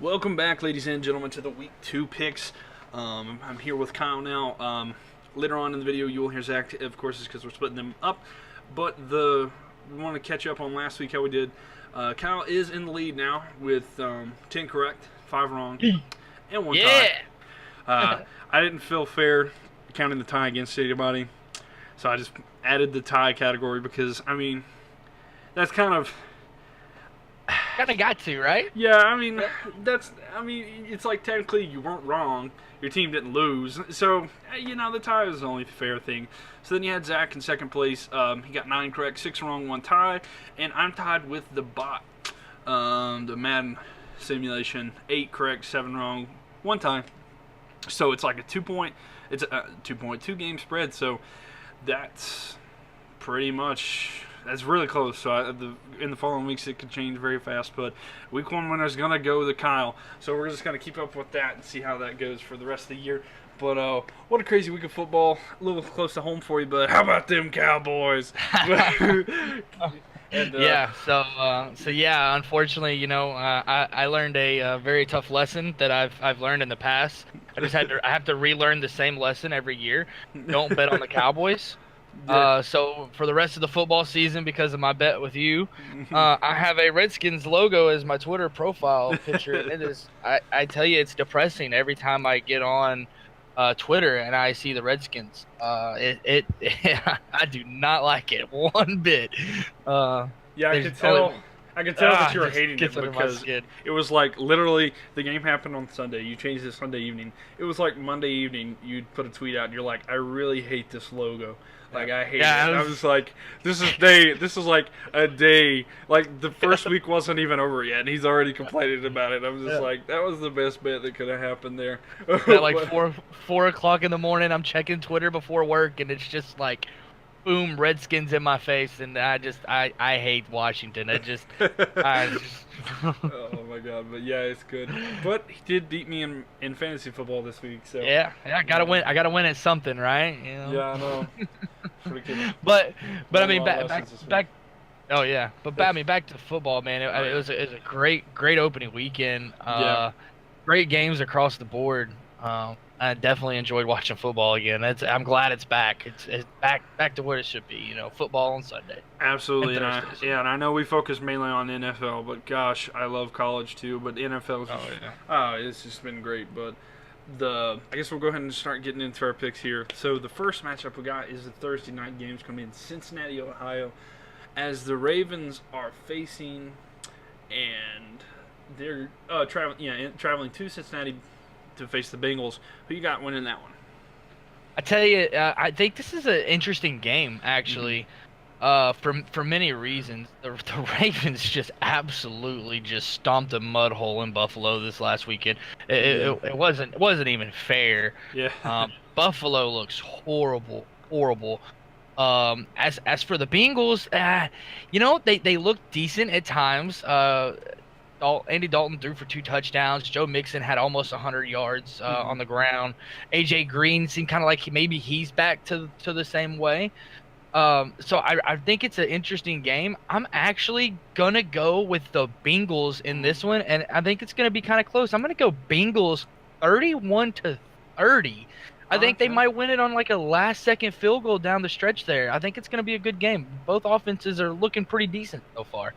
Welcome back, ladies and gentlemen, to the Week 2 picks. I'm here with Kyle now. Later on in the video, you will hear Zach, of course, is because we're splitting them up. But we want to catch up on last week, how we did. Kyle is in the lead now with 10 correct, 5 wrong, and 1 tie. I didn't feel fair counting the tie against Stadium Body, so I just added the tie category because, I mean, that's kind of... Kind of got to, right? Yeah, I mean, it's like technically you weren't wrong. Your team didn't lose. So, the tie is the only fair thing. So then you had Zach in second place. He got 9 correct, 6 wrong, 1 tie. And I'm tied with the bot. The Madden simulation, 8 correct, 7 wrong, 1 tie. So it's like a 2 game spread. So that's pretty much... That's really close. So in the following weeks, it could change very fast. But Week 1 winner is going to go to Kyle. So we're just going to keep up with that and see how that goes for the rest of the year. But what a crazy week of football. A little close to home for you, but how about them Cowboys? Unfortunately, I learned a very tough lesson that I've learned in the past. I have to relearn the same lesson every year. Don't bet on the Cowboys. So for the rest of the football season, because of my bet with you, I have a Redskins logo as my Twitter profile picture. And it is, I tell you, it's depressing every time I get on Twitter and I see the Redskins. I do not like it one bit. I could tell. I could tell that you were hating it because it was like literally the game happened on Sunday. You changed it Sunday evening. It was like Monday evening. You'd put a tweet out and you're like, I really hate this logo. Like, I hate it. I was like, this is like a day. Like, the first week wasn't even over yet, and he's already complaining about it. I was just like, that was the best bet that could have happened there. At like 4 o'clock in the morning, I'm checking Twitter before work, and it's just like, boom, Redskins in my face, and I hate Washington. Oh my god, but yeah, it's good. But he did beat me in fantasy football this week, so I gotta win. I gotta win at something, right? Yeah, I know. But I mean, back. Oh yeah, but back to football, man. It was a great opening weekend. Great games across the board. I definitely enjoyed watching football again. I'm glad it's back. It's back to what it should be. Football on Sunday. Absolutely, and I know we focus mainly on NFL, but gosh, I love college too. But NFL, it's just been great. But I guess we'll go ahead and start getting into our picks here. So the first matchup we got is the Thursday night games coming in Cincinnati, Ohio, as the Ravens are facing, and they're traveling to Cincinnati to face the Bengals. Who you got winning that one? I tell you, I think this is an interesting game, actually, for many reasons. The Ravens just absolutely just stomped a mud hole in Buffalo this last weekend. It wasn't even fair. Yeah. Buffalo looks horrible. As for the Bengals, they look decent at times. Andy Dalton threw for 2 touchdowns. Joe Mixon had almost 100 yards on the ground. AJ Green seemed kind of like maybe he's back to the same way. So I think it's an interesting game. I'm actually going to go with the Bengals in this one, and I think it's going to be kind of close. I'm going to go Bengals 31-30. I think they might win it on like a last-second field goal down the stretch there. I think it's going to be a good game. Both offenses are looking pretty decent so far.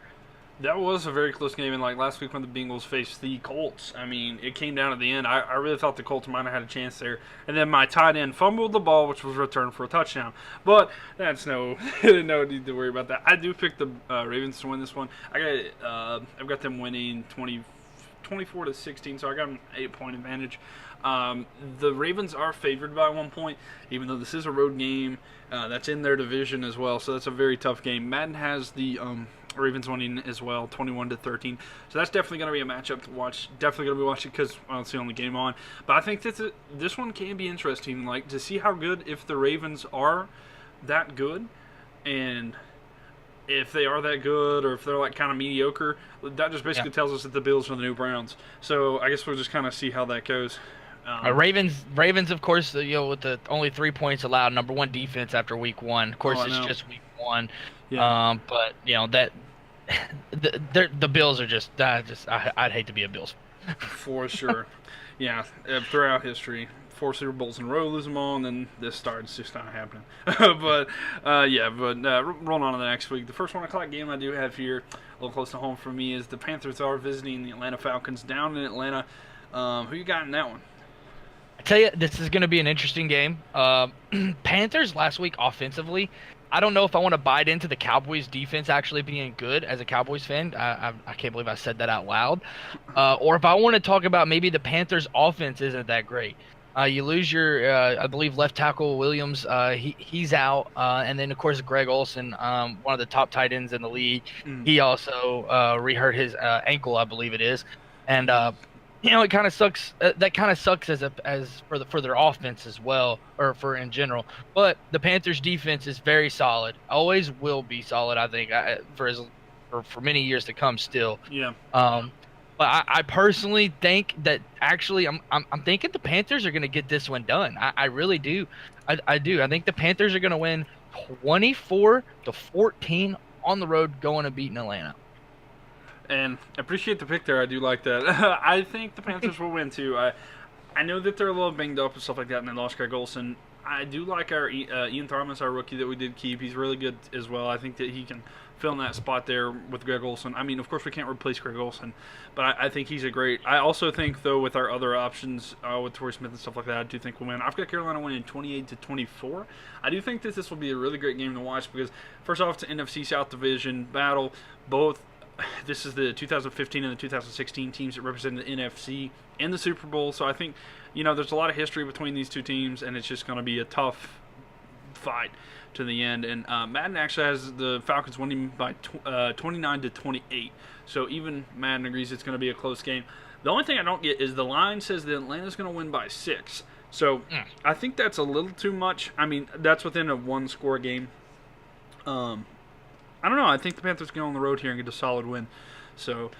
That was a very close game, and like last week when the Bengals faced the Colts, I mean, it came down at the end. I really thought the Colts might have had a chance there, and then my tight end fumbled the ball, which was returned for a touchdown. But that's no need to worry about that. I do pick the Ravens to win this one. I've got them winning 24-16, so I got an 8-point advantage. The Ravens are favored by 1 point, even though this is a road game. That's in their division as well, so that's a very tough game. Madden has the Ravens winning as well, 21-13. So that's definitely going to be a matchup to watch. Definitely going to be watching because it's the only game on. But I think this one can be interesting, like to see how good, if the Ravens are that good, and if they are that good, or if they're like kind of mediocre. That just basically tells us that the Bills are the new Browns. So I guess we'll just kind of see how that goes. Ravens, of course, with the only 3 points allowed, #1 defense after week 1. Of course, it's just week 1. Yeah. But that the Bills are I'd hate to be a Bills. For sure. Yeah, throughout history, 4 Super Bowls in a row, lose them all, and then this starts just not happening. But rolling on to the next week. The first 1 o'clock game I do have here, a little close to home for me, is the Panthers are visiting the Atlanta Falcons down in Atlanta. Who you got in that one? I tell you, this is going to be an interesting game. Panthers last week offensively, I don't know if I want to bite into the Cowboys defense actually being good as a Cowboys fan. I can't believe I said that out loud. Or if I want to talk about maybe the Panthers offense isn't that great. You lose your, I believe, left tackle Williams. He's out, and then of course Greg Olsen, one of the top tight ends in the league. He also rehurt his ankle, I believe it is, and it kind of sucks. That kind of sucks as for their offense as well, or for in general. But the Panthers' defense is very solid. Always will be solid, I think, for many years to come. Still, Yeah. But I personally think that actually I'm thinking the Panthers are going to get this one done. I really do. I do. I think the Panthers are going to win 24-14 on the road, going and beating Atlanta. And I appreciate the pick there. I do like that. I think the Panthers will win too. I know that they're a little banged up and stuff like that, and they lost Greg Olsen. I do like our Ian Thomas, our rookie that we did keep. He's really good as well. I think that he can fill in that spot there with Greg Olsen. I mean, of course, we can't replace Greg Olsen, but I think he's a great. I also think, though, with our other options, with Torrey Smith and stuff like that, I do think we'll win. I've got Carolina winning 28-24. I do think that this will be a really great game to watch because, first off, it's an NFC South Division battle. This is the 2015 and the 2016 teams that represent the NFC in the Super Bowl. So I think, there's a lot of history between these two teams, and it's just going to be a tough fight to the end. And Madden actually has the Falcons winning by 29-28. So even Madden agrees it's going to be a close game. The only thing I don't get is the line says that Atlanta's going to win by 6. So I think that's a little too much. I mean, that's within a one-score game. I don't know. I think the Panthers get on the road here and get a solid win. So,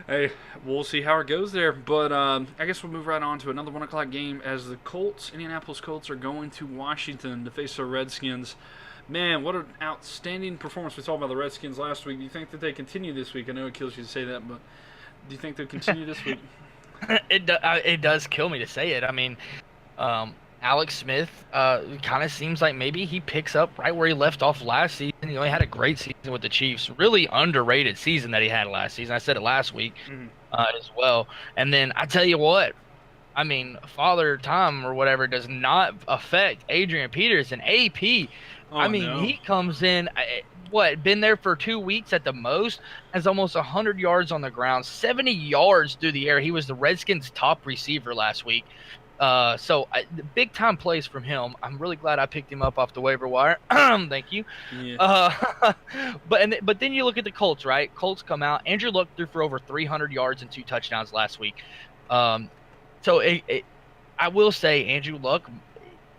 hey, we'll see how it goes there. But I guess we'll move right on to another 1 o'clock game as the Indianapolis Colts, are going to Washington to face the Redskins. Man, what an outstanding performance we saw by the Redskins last week. Do you think that they continue this week? I know it kills you to say that, but do you think they'll continue this week? It does kill me to say it. I mean, Alex Smith kind of seems like maybe he picks up right where he left off last season. He had a great season with the Chiefs. Really underrated season that he had last season. I said it last week as well. And then I tell you what, I mean, Father Time or whatever does not affect Adrian Peterson, AP. He comes in, been there for 2 weeks at the most, has almost 100 yards on the ground, 70 yards through the air. He was the Redskins' top receiver last week. So big time plays from him. I'm really glad I picked him up off the waiver wire. Thank you. Yeah. But then you look at the Colts, right? Colts come out. Andrew Luck threw for over 300 yards and 2 touchdowns last week. So I will say Andrew Luck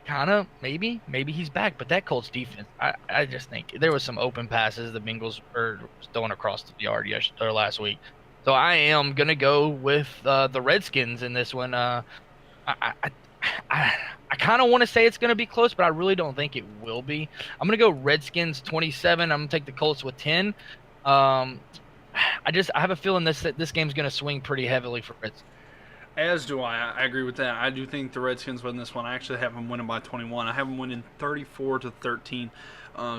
kind of maybe he's back, but that Colts defense, I just think there was some open passes the Bengals were throwing across the yard last week. So I am gonna go with the Redskins in this one. I kind of want to say it's going to be close, but I really don't think it will be. I'm going to go Redskins 27. I'm going to take the Colts with 10. I have a feeling this game's going to swing pretty heavily for Redskins. As do I. I agree with that. I do think the Redskins win this one. I actually have them winning by 21. I have them winning 34-13.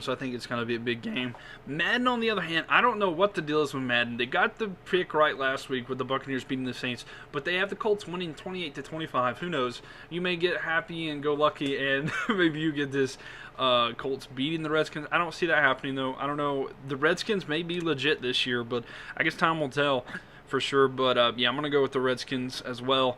So I think it's going to be a big game. Madden, on the other hand, I don't know what the deal is with Madden. They got the pick right last week with the Buccaneers beating the Saints, but they have the Colts winning 28-25. Who knows? You may get happy and go lucky, and maybe you get this Colts beating the Redskins. I don't see that happening, though. I don't know. The Redskins may be legit this year, but I guess time will tell for sure. But, I'm going to go with the Redskins as well.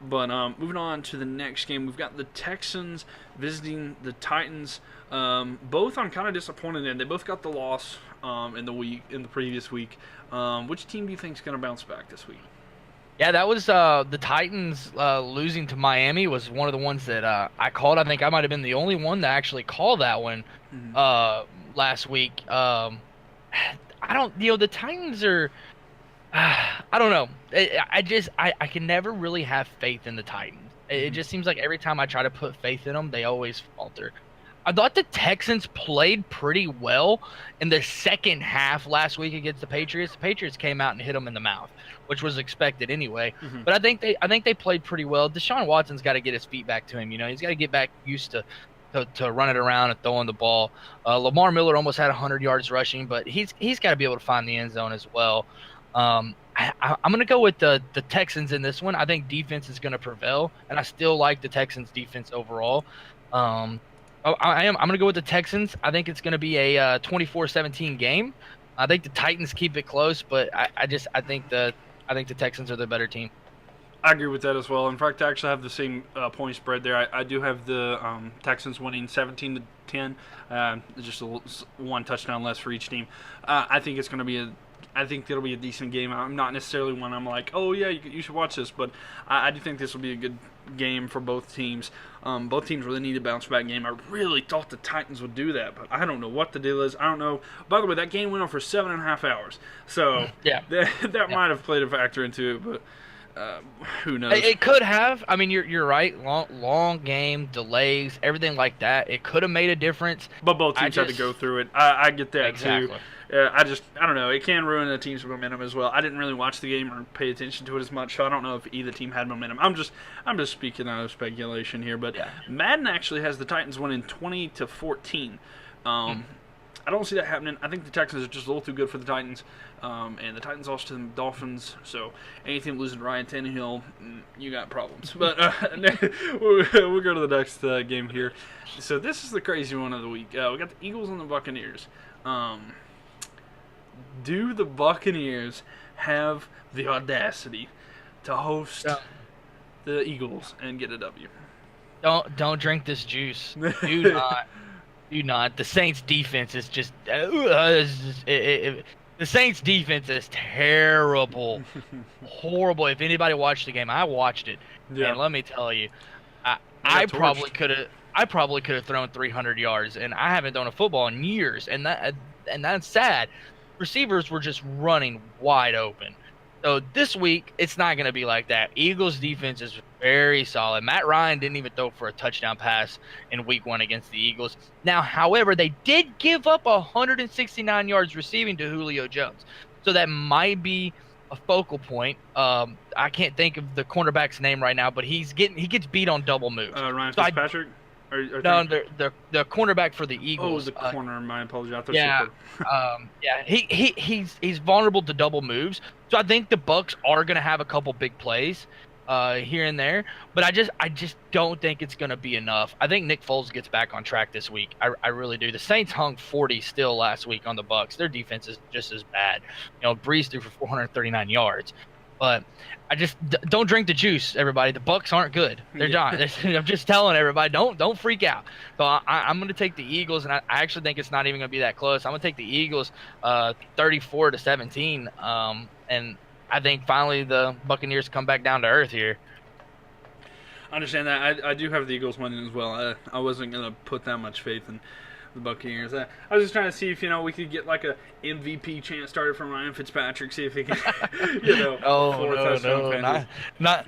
But moving on to the next game, we've got the Texans visiting the Titans. Both I'm kind of disappointed in. They both got the loss in the previous week. Which team do you think is going to bounce back this week? Yeah, that was the Titans losing to Miami was one of the ones that I called. I think I might have been the only one that actually called that one last week. The Titans are. I don't know. I can never really have faith in the Titans. It just seems like every time I try to put faith in them, they always falter. I thought the Texans played pretty well in the second half last week against the Patriots. The Patriots came out and hit them in the mouth, which was expected anyway. Mhm. But I think they played pretty well. Deshaun Watson's got to get his feet back to him. He's got to get back used to running around and throwing the ball. Lamar Miller almost had 100 yards rushing, but he's got to be able to find the end zone as well. I'm going to go with the Texans in this one. I think defense is going to prevail, and I still like the Texans defense overall. I'm going to go with the Texans. I think it's going to be a 24-17 game. I think the Titans keep it close, but I think the Texans are the better team. I agree with that as well. In fact, I actually have the same point spread there. I do have the Texans winning 17-10, just one touchdown less for each team. I think it's going to be I think it'll be a decent game. I'm not necessarily one I'm like, oh yeah, you should watch this, but I do think this will be a good game for both teams. Both teams really need a bounce back game. I really thought the Titans would do that, but I don't know what the deal is. I don't know. By the way, that game went on for 7.5 hours, so Yeah. that might have played a factor into it, but. Who knows? It could have. I mean, you're right. Long game, delays, everything like that. It could have made a difference. But both teams had to go through it. I get that Exactly. too. I don't know. It can ruin a team's momentum as well. I didn't really watch the game or pay attention to it as much, so I don't know if either team had momentum. I'm just speaking out of speculation here. But Madden actually has the Titans winning 20-14. I don't see that happening. I think the Texans are just a little too good for the Titans, and the Titans lost to the Dolphins. So anything losing to Ryan Tannehill, you got problems. But we'll go to the next game here. So this is the crazy one of the week. We got the Eagles and the Buccaneers. Do the Buccaneers have the audacity to host the Eagles and get a W? Don't drink this juice. Do not. Do not. The Saints defense is just the Saints defense is terrible, horrible. If anybody watched the game, I watched it, and let me tell you, I probably could have thrown 300 yards, and I haven't thrown a football in years, and that's sad. Receivers were just running wide open. So this week, it's not going to be like that. Eagles defense is very solid. Matt Ryan didn't even throw for a touchdown pass in week 1 against the Eagles. Now, however, they did give up 169 yards receiving to Julio Jones. So that might be a focal point. I can't think of the cornerback's name right now, but he gets beat on double moves. Ryan Fitzpatrick? No, the cornerback for the Eagles. Oh, the corner. My apologies. I thought he's vulnerable to double moves. So I think the Bucs are going to have a couple big plays here and there, but I just don't think it's going to be enough. I think Nick Foles gets back on track this week. I really do. The Saints hung 40 still last week on the Bucs. Their defense is just as bad. Breeze threw for 439 yards. But I just don't drink the juice, everybody. The Bucs aren't good. They're not. I'm just telling everybody, don't freak out. So I'm going to take the Eagles, and I actually think it's not even going to be that close. I'm going to take the Eagles 34-17, and I think finally the Buccaneers come back down to earth here. I understand that. I do have the Eagles winning as well. I wasn't going to put that much faith in the Buccaneers. I was just trying to see if we could get like a MVP chance started from Ryan Fitzpatrick, see if he can, not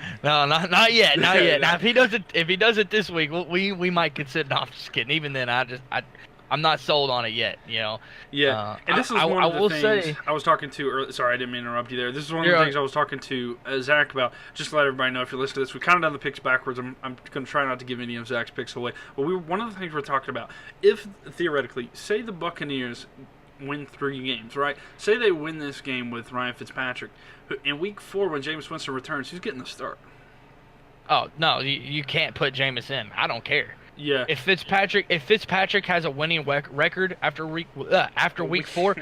yet. Now if he does it this week, we might consider. No, I'm just kidding. Even then, I'm not sold on it yet. Yeah, and this is one of the things I was talking to earlier. Sorry, I didn't mean to interrupt you there. This is one of the things I was talking to Zach about. Just to let everybody know, if you're listening to this, we kind of done the picks backwards. I'm going to try not to give any of Zach's picks away. But one of the things we're talking about, if theoretically, say the Buccaneers win 3 games, right? Say they win this game with Ryan Fitzpatrick. In week 4, when Jameis Winston returns, who's getting the start? Oh, no, you can't put Jameis in. I don't care. Yeah. If Fitzpatrick has a winning record after week 4,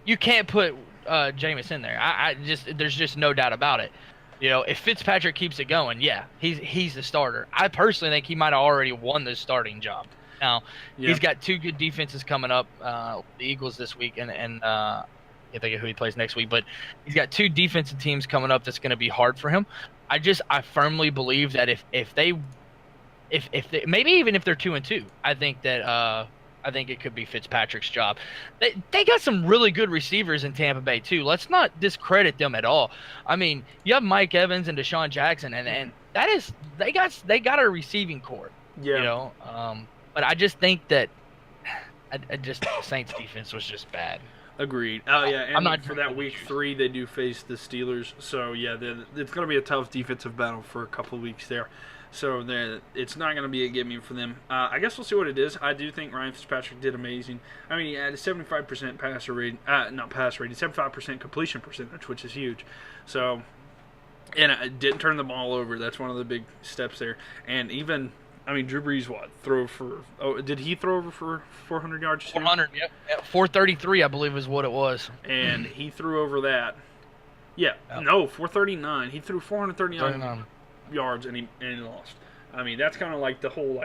you can't put Jameis in there. There's just no doubt about it. If Fitzpatrick keeps it going, he's the starter. I personally think he might have already won the starting job. Now, he's got 2 good defenses coming up, the Eagles this week, and I can't think of who he plays next week, but he's got 2 defensive teams coming up that's going to be hard for him. I firmly believe that if they maybe even if they're 2-2, I think it could be Fitzpatrick's job. They got some really good receivers in Tampa Bay too. Let's not discredit them at all. I mean, you have Mike Evans and Deshaun Jackson, and that is they got a receiving core. Yeah. but I just think that the Saints defense was just bad. Agreed. Oh yeah, I'm and not for that week 3, they do face the Steelers. So yeah, it's going to be a tough defensive battle for a couple of weeks there. So it's not going to be a gimme for them. I guess we'll see what it is. I do think Ryan Fitzpatrick did amazing. I mean, he had a 75% passer rating, not passer rating, 75% completion percentage, which is huge. So, and it didn't turn the ball over. That's one of the big steps there. And even, I mean, Drew Brees, did he throw over for 400 yards too? 400, yep. 433, I believe, is what it was. And he threw over that. Yeah, no, 439. He threw 439 yards and he lost. I mean, that's kind of like the whole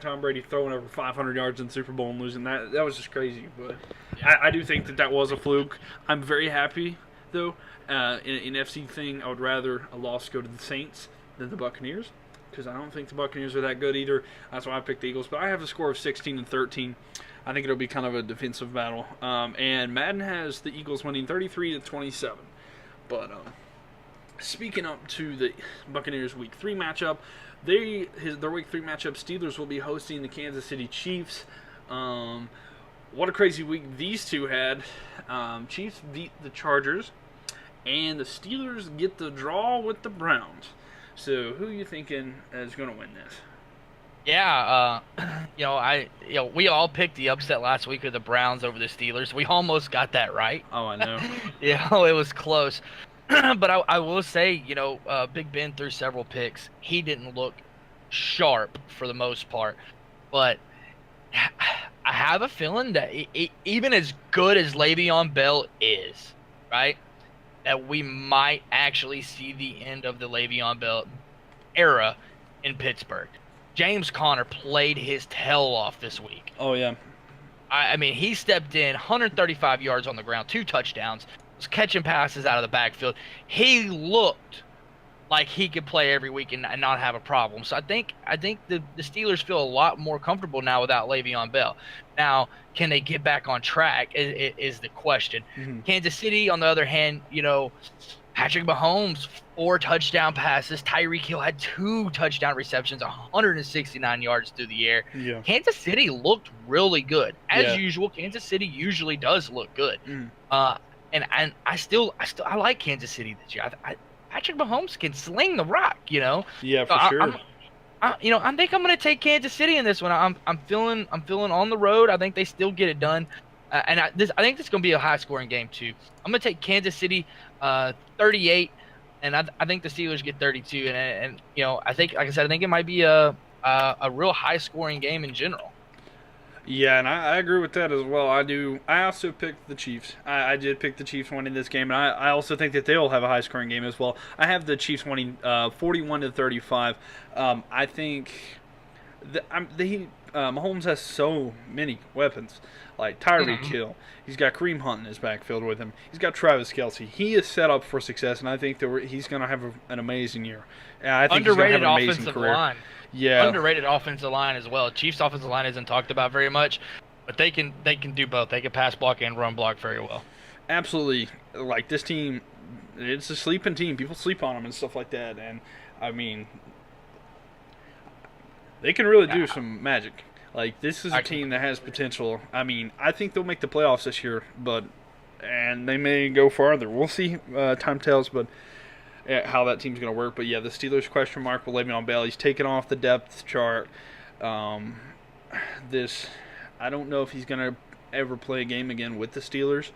Tom Brady throwing over 500 yards in the Super Bowl and losing. That was just crazy. But yeah. I do think that was a fluke. I'm very happy though. In NFC thing, I would rather a loss go to the Saints than the Buccaneers, because I don't think the Buccaneers are that good either. That's why I picked the Eagles. But I have a score of 16-13. I think it'll be kind of a defensive battle. And Madden has the Eagles winning 33-27. But speaking up to the Buccaneers Week 3 matchup, their Week 3 matchup, Steelers will be hosting the Kansas City Chiefs. What a crazy week these two had. Chiefs beat the Chargers, and the Steelers get the draw with the Browns. So who are you thinking is going to win this? Yeah, we all picked the upset last week of the Browns over the Steelers. We almost got that right. Oh, I know. It was close. But I will say, Big Ben threw several picks. He didn't look sharp for the most part. But I have a feeling that even as good as Le'Veon Bell is, right, that we might actually see the end of the Le'Veon Bell era in Pittsburgh. James Conner played his tail off this week. Oh, yeah. I mean, he stepped in 135 yards on the ground, 2 touchdowns, was catching passes out of the backfield. He looked like he could play every week and not have a problem. So I think the Steelers feel a lot more comfortable now without Le'Veon Bell. Now, can they get back on track is the question. Mm-hmm. Kansas City, on the other hand, Patrick Mahomes, 4 touchdown passes. Tyreek Hill had 2 touchdown receptions, 169 yards through the air. Yeah. Kansas City looked really good. As usual, Kansas City usually does look good. Mm. And I like Kansas City this year. Patrick Mahomes can sling the rock, Yeah, for so sure. I think I'm going to take Kansas City in this one. I'm feeling on the road. I think they still get it done. And I think this is going to be a high-scoring game, too. I'm going to take Kansas City 38, and I think the Steelers get 32. And I think, like I said, I think it might be a real high-scoring game in general. Yeah, and I agree with that as well. I do. I also picked the Chiefs. I did pick the Chiefs winning this game, and I also think that they'll have a high-scoring game as well. I have the Chiefs winning 41-35. I think Mahomes has so many weapons, like Tyreek Hill. He's got Kareem Hunt in his backfield with him. He's got Travis Kelce. He is set up for success, and I think that he's going to have an amazing year. I think underrated he's going to have an amazing offensive career. Line. Yeah, underrated offensive line as well. Chiefs offensive line isn't talked about very much, but they can do both. They can pass block and run block very well. Absolutely. Like this team, it's a sleeping team. People sleep on them and stuff like that. And I mean, they can really do some magic. Like this is a team that has potential. I mean, I think they'll make the playoffs this year, and they may go farther. We'll see. Time tells, but. How that team's going to work. But, yeah, the Steelers question mark with Le'Veon Bell. He's taken off the depth chart. I don't know if he's going to ever play a game again with the Steelers.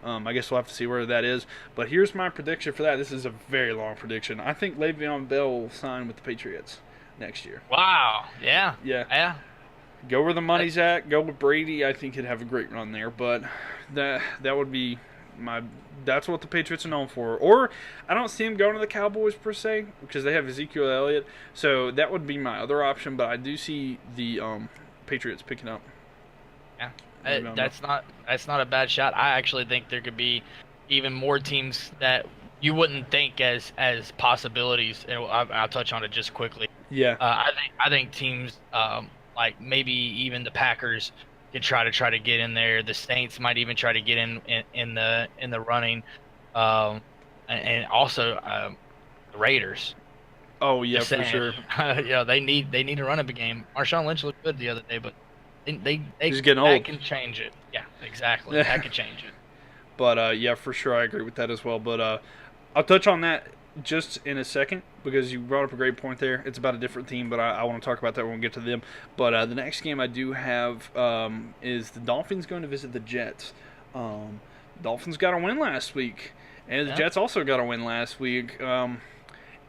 I guess we'll have to see where that is. But here's my prediction for that. This is a very long prediction. I think Le'Veon Bell will sign with the Patriots next year. Wow. Yeah. Yeah. Go where the money's at. Go with Brady. I think he'd have a great run there. But that would be that's what the Patriots are known for. Or I don't see him going to the Cowboys per se because they have Ezekiel Elliott. So that would be my other option. But I do see the Patriots picking up. Yeah, that's not a bad shot. I actually think there could be even more teams that you wouldn't think as possibilities. And I'll touch on it just quickly. Yeah. I think teams like maybe even the Packers could try to get in there. The Saints might even try to get in the running, and also the Raiders. Oh yeah, Just for saying. sure. They need to run up a game. Marshawn Lynch looked good the other day, but they He's getting that old. can change it. Yeah, exactly. That could change it. But yeah, for sure, I agree with that as well. But I'll touch on that just in a second because you brought up a great point there. It's about a different team, but I want to talk about that when we get to them. But the next game I do have is the Dolphins going to visit the Jets. Dolphins got a win last week, and the Jets also got a win last week.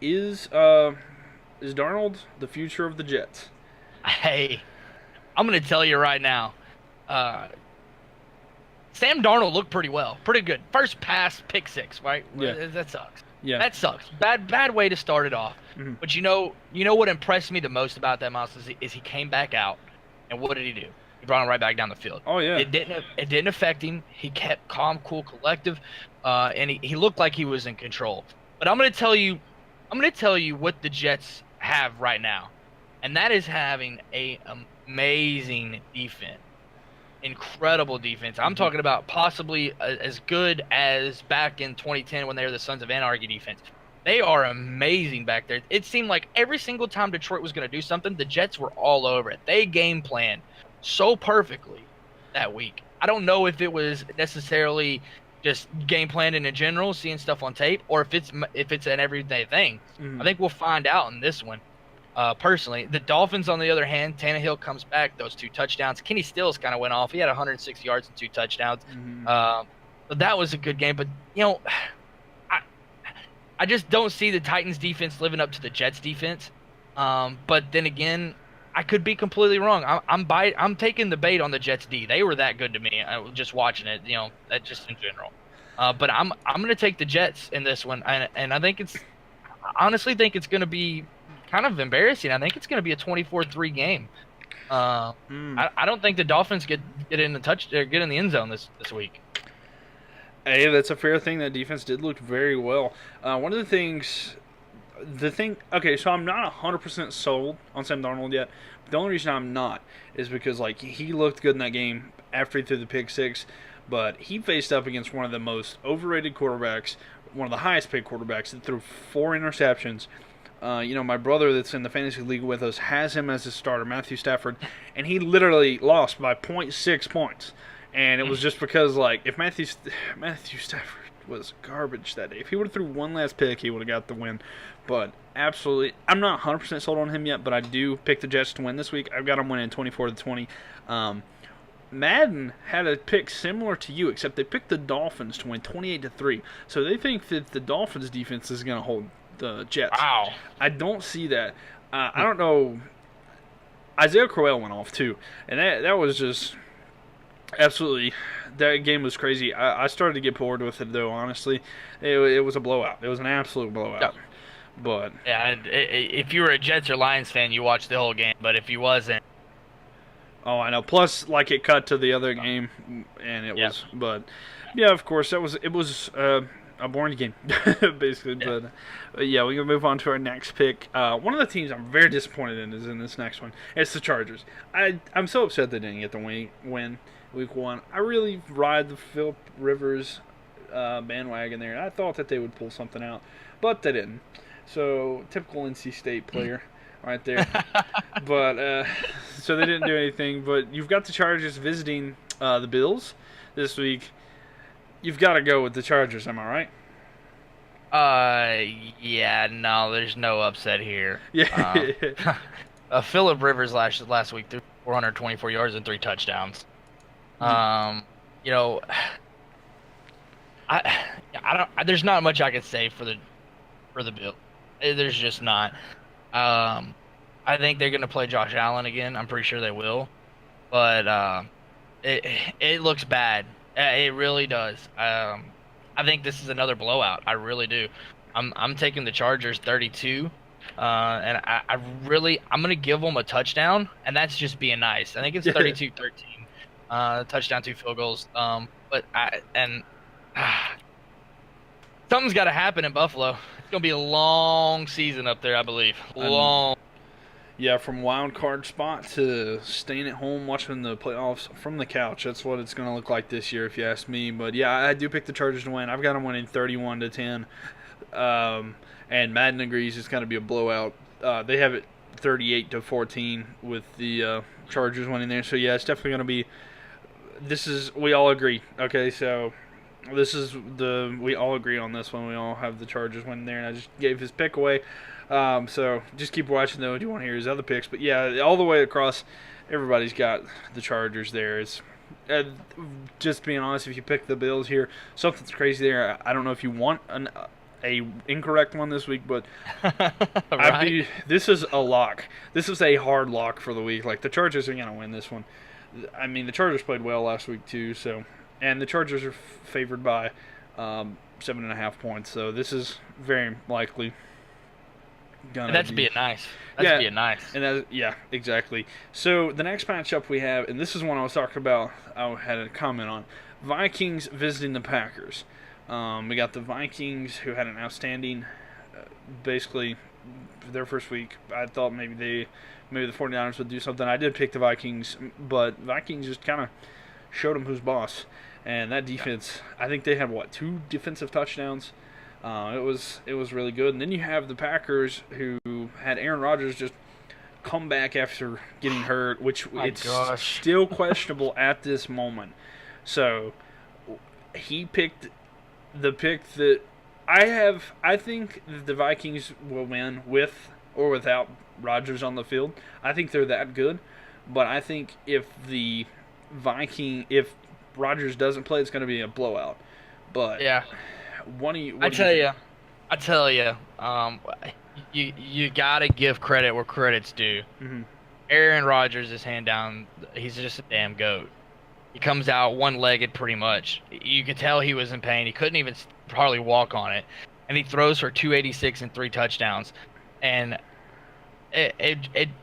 Is Darnold the future of the Jets? Hey, I'm going to tell you right now. Sam Darnold looked pretty well, pretty good. First pass, pick six, right? Yeah. That sucks. Yeah. That sucks. Bad way to start it off. Mm-hmm. But you know what impressed me the most about that, Miles, is he came back out, and what did he do? He brought him right back down the field. Oh yeah. It didn't affect him. He kept calm, cool, collective, and he looked like he was in control. But I'm gonna tell you what the Jets have right now, and that is having a amazing defense. Incredible defense. I'm talking about possibly as good as back in 2010 when they were the Sons of Anarchy defense. They are amazing back there. It seemed like every single time Detroit was going to do something, the Jets were all over it. They game planned so perfectly that week. I don't know if it was necessarily just game planning in general, seeing stuff on tape, or if it's an everyday thing. I think we'll find out in this one. Personally, the Dolphins, on the other hand, Tannehill comes back, those 2 touchdowns. Kenny Stills kind of went off. He had 106 yards and 2 touchdowns. So that was a good game. But, I just don't see the Titans defense living up to the Jets defense. But then again, I could be completely wrong. I'm taking the bait on the Jets D. They were that good to me. I was just watching it, that just in general. But I'm going to take the Jets in this one. And I honestly think it's going to be kind of embarrassing. I think it's going to be a 24-3 game. I don't think the Dolphins get in the end zone this week. Hey, that's a fair thing. That defense did look very well. One of the things, okay, so I'm not 100% sold on Sam Darnold yet. The only reason I'm not is because he looked good in that game after he threw the pick six, but he faced up against one of the most overrated quarterbacks, one of the highest paid quarterbacks that threw 4 interceptions. My brother that's in the fantasy league with us has him as his starter, Matthew Stafford, and he literally lost by 0.6 points. And it was just because, if Matthew Stafford was garbage that day. If he would have threw one last pick, he would have got the win. But absolutely, I'm not 100% sold on him yet, but I do pick the Jets to win this week. I've got them winning 24-20. Madden had a pick similar to you, except they picked the Dolphins to win 28-3. So they think that the Dolphins defense is going to hold the Jets. Wow. I don't see that. I don't know. Isaiah Crowell went off too, and that was just absolutely. That game was crazy. I started to get bored with it though. Honestly, it was a blowout. It was an absolute blowout. Yeah. But yeah, if you were a Jets or Lions fan, you watched the whole game. But if you wasn't, oh, I know. Plus, it cut to the other game, and it was. But yeah, of course, it was a boring game, basically. Yeah. But yeah, we can move on to our next pick. One of the teams I'm very disappointed in is in this next one. It's the Chargers. I'm so upset they didn't get the win week 1. I really ride the Philip Rivers bandwagon there. I thought that they would pull something out, but they didn't. So typical NC State player right there. But so they didn't do anything. But you've got the Chargers visiting the Bills this week. You've got to go with the Chargers, am I right? Yeah, no, there's no upset here. Yeah. Phillip Rivers last week threw 424 yards and 3 touchdowns. I don't. There's not much I can say for the Bills. There's just not. I think they're gonna play Josh Allen again. I'm pretty sure they will, but it looks bad. It really does. I think this is another blowout. I really do. I'm taking the Chargers 32, and I'm gonna give them a touchdown, and that's just being nice. I think it's 32-13. Touchdown, 2 field goals. But something's got to happen in Buffalo. It's gonna be a long season up there, I believe. Long. Yeah, from wild card spot to staying at home watching the playoffs from the couch. That's what it's going to look like this year, if you ask me. But yeah, I do pick the Chargers to win. I've got them winning 31-10. and Madden agrees it's going to be a blowout. They have it 38-14 with the Chargers winning there. So yeah, it's definitely going to be. We all agree. Okay, so we all agree on this one. We all have the Chargers winning there, and I just gave his pick away. So just keep watching though if you want to hear his other picks. But yeah, all the way across, everybody's got the Chargers there. It's just being honest, if you pick the Bills here, something's crazy there. I don't know if you want a incorrect one this week, but Right. this is a lock. This is a hard lock for the week. Like, the Chargers are going to win this one. I mean, the Chargers played well last week too, and the Chargers are favored by 7.5 points. So this is very likely And that's being nice. That's yeah, being nice. And yeah, exactly. So the next matchup we have, and this is one I was talking about, I had a comment on, Vikings visiting the Packers. We got the Vikings, who had an outstanding, basically, their first week. I thought maybe the 49ers would do something. I did pick the Vikings, but Vikings just kind of showed them who's boss. And that defense, I think they had, 2 defensive touchdowns? It was really good. And then you have the Packers, who had Aaron Rodgers just come back after getting hurt, which still questionable at this moment. So he picked the pick that I think the Vikings will win with or without Rodgers on the field. I think they're that good, but I think if Rodgers doesn't play, it's going to be a blowout. But Yeah. I tell you, you gotta give credit where credit's due. Mm-hmm. Aaron Rodgers is hand down. He's just a damn goat. He comes out one-legged pretty much. You could tell he was in pain. He couldn't even hardly walk on it, and he throws for 286 and 3 touchdowns. And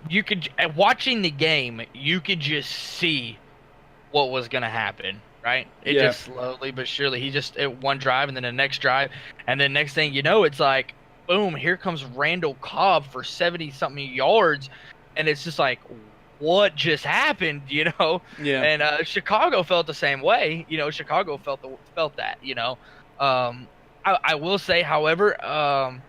you could, watching the game, you could just see what was gonna happen. Right? Just slowly but surely. He just one drive and then the next drive, and then next thing you know, it's like, boom! Here comes Randall Cobb for 70-something yards, and it's just like, what just happened? Yeah. And Chicago felt the same way. Chicago felt that. I will say, however,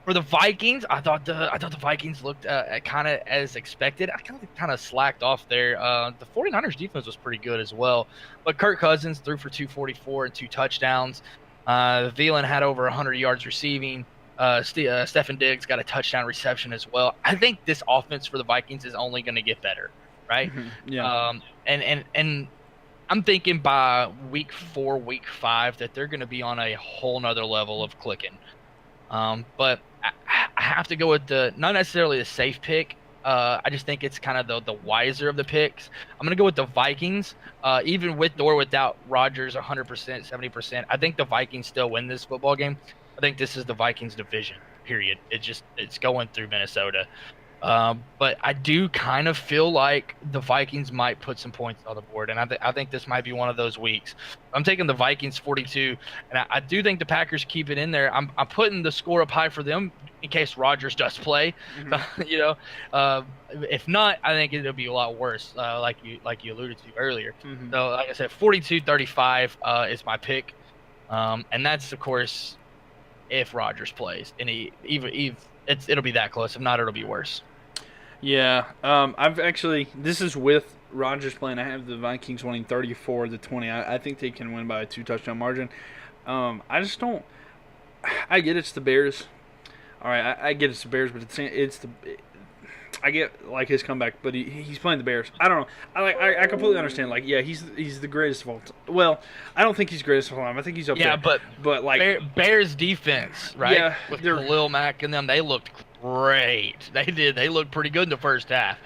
for the Vikings, I thought the Vikings looked kind of as expected. I kind of slacked off there. The 49ers defense was pretty good as well. But Kirk Cousins threw for 244 and 2 touchdowns. Thielen had over 100 yards receiving. Stefan Diggs got a touchdown reception as well. I think this offense for the Vikings is only going to get better, right? Mm-hmm. Yeah. And I'm thinking by week 4, week 5 that they're going to be on a whole nother level of clicking. But I have to go with not necessarily the safe pick. I just think it's kind of the wiser of the picks. I'm going to go with the Vikings. Even with or without Rodgers 100%, 70%, I think the Vikings still win this football game. I think this is the Vikings division, period. It's going through Minnesota. But I do kind of feel like the Vikings might put some points on the board, and I think this might be one of those weeks. I'm taking the Vikings 42, and I do think the Packers keep it in there. I'm putting the score up high for them in case Rodgers does play. Mm-hmm. If not, I think it'll be a lot worse, like you alluded to earlier. Mm-hmm. So, like I said, 42-35 is my pick, and that's of course if Rodgers plays, and it'll be that close. If not, it'll be worse. Yeah, this is with Rodgers playing. I have the Vikings winning 34-20. I think they can win by a 2-touchdown margin. I just don't. I get it's the Bears. All right, I get it's the Bears, but I get like his comeback, but he's playing the Bears. I don't know. I completely understand. Like, yeah, he's the greatest of all time. Well, I don't think he's greatest of all time. I think he's up there. Yeah, but like Bears defense, right? Yeah, with Khalil Mack and them, they looked great. They did. They looked pretty good in the first half.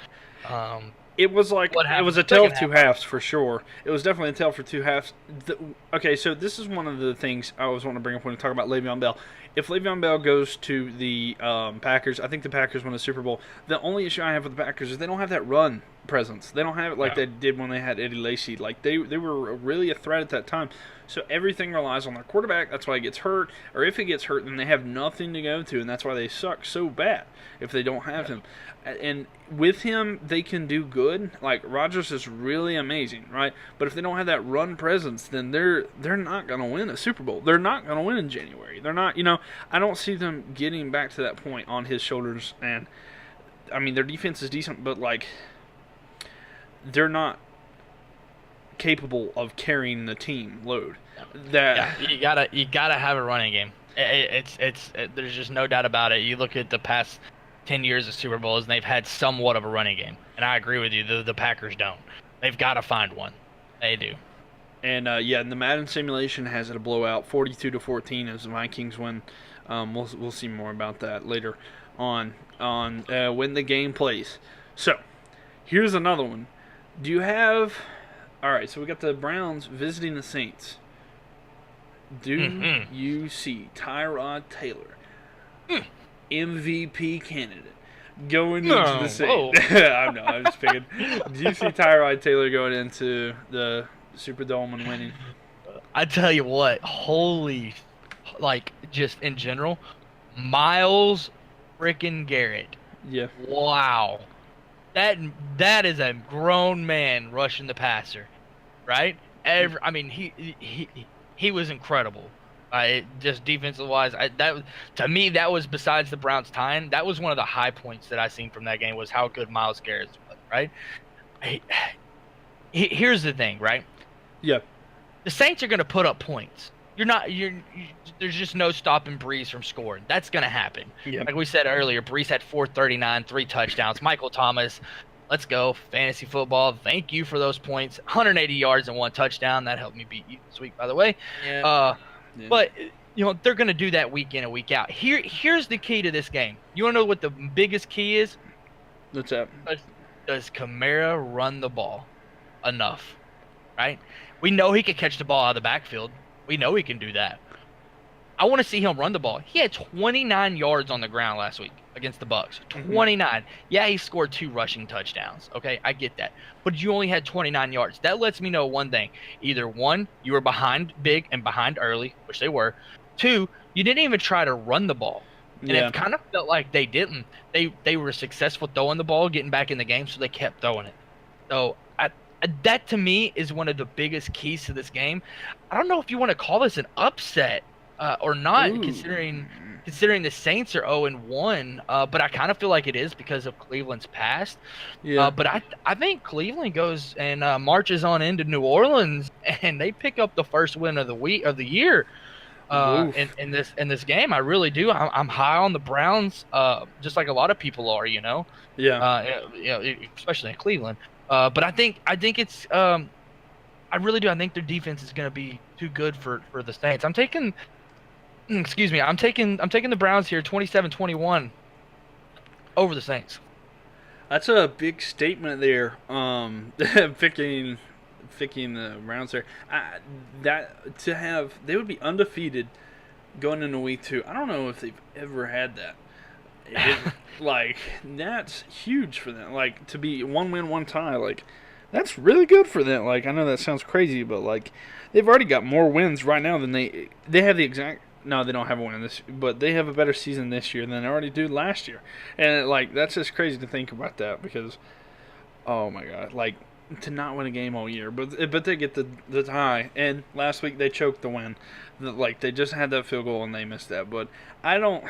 It was a tale of 2 halves for sure. It was definitely a tale for 2 halves. Okay, so this is one of the things I always want to bring up when we talk about Le'Veon Bell. If Le'Veon Bell goes to the Packers, I think the Packers win the Super Bowl. The only issue I have with the Packers is they don't have that run presence. They don't have it like they did when they had Eddie Lacy. Like they were really a threat at that time. So everything relies on their quarterback. That's why he gets hurt. Or if he gets hurt, then they have nothing to go to, and that's why they suck so bad if they don't have him. And with him, they can do good. Like Rodgers is really amazing, right? But if they don't have that run presence, then they're not going to win a Super Bowl. They're not going to win in January. They're not. I don't see them getting back to that point on his shoulders. And I mean, their defense is decent, but like they're not capable of carrying the team load. You gotta have a running game. There's just no doubt about it. You look at the past 10 years of Super Bowls, and they've had somewhat of a running game. And I agree with you. The Packers don't. They've got to find one. They do. And and the Madden simulation has it a blowout, 42-14 as the Vikings win. We'll see more about that later on when the game plays. So here's another one. Do you have? All right. So we got the Browns visiting the Saints. Do you see Tyrod Taylor, MVP candidate, going into the Saints? I'm just picking. Do you see Tyrod Taylor going into the Superdome and winning? I tell you what, just in general, Myles freaking Garrett. Yeah. Wow. That is a grown man rushing the passer, right? He was incredible. Just defensive wise, to me that was, besides the Browns tying, that was one of the high points that I seen from that game, was how good Myles Garrett was. Right? Here's the thing, right? Yeah. The Saints are going to put up points. There's just no stopping Breeze from scoring. That's going to happen. Yeah. Like we said earlier, Breeze had 439, 3 touchdowns. Michael Thomas, let's go. Fantasy football. Thank you for those points. 180 yards and 1 touchdown. That helped me beat you this week, by the way. Yeah. But, they're going to do that week in and week out. Here's the key to this game. You want to know what the biggest key is? What's that? Does Kamara run the ball enough? Right? We know he can catch the ball out of the backfield. We know he can do that. I want to see him run the ball. He had 29 yards on the ground last week against the Bucks. 29. Yeah, he scored 2 rushing touchdowns. Okay, I get that. But you only had 29 yards. That lets me know one thing. Either one, you were behind big and behind early, which they were. 2, you didn't even try to run the ball. And it kind of felt like they didn't. They were successful throwing the ball, getting back in the game, so they kept throwing it. So that to me is one of the biggest keys to this game. I don't know if you want to call this an upset or not, considering the Saints are 0-1, but I kind of feel like it is because of Cleveland's past. Yeah. But I think Cleveland goes and marches on into New Orleans, and they pick up the first win of the year in this game. I really do. I'm high on the Browns, just like a lot of people are. Yeah. Especially in Cleveland. But I think it's I really do. I think their defense is going to be too good for the Saints. I'm taking the Browns here 27-21 over the Saints. That's a big statement there. Picking the Browns there. They would be undefeated going into week 2. I don't know if they've ever had that. That's huge for them. Like, to be 1 win, 1 tie, like, that's really good for them. Like, I know that sounds crazy, but like, they've already got more wins right now than they have the exact. No, they don't have a win but they have a better season this year than they already did last year, and like, that's just crazy to think about that, because, oh my god, like, to not win a game all year, but they get the tie, and last week they choked the win. Like, they just had that field goal and they missed that, but I don't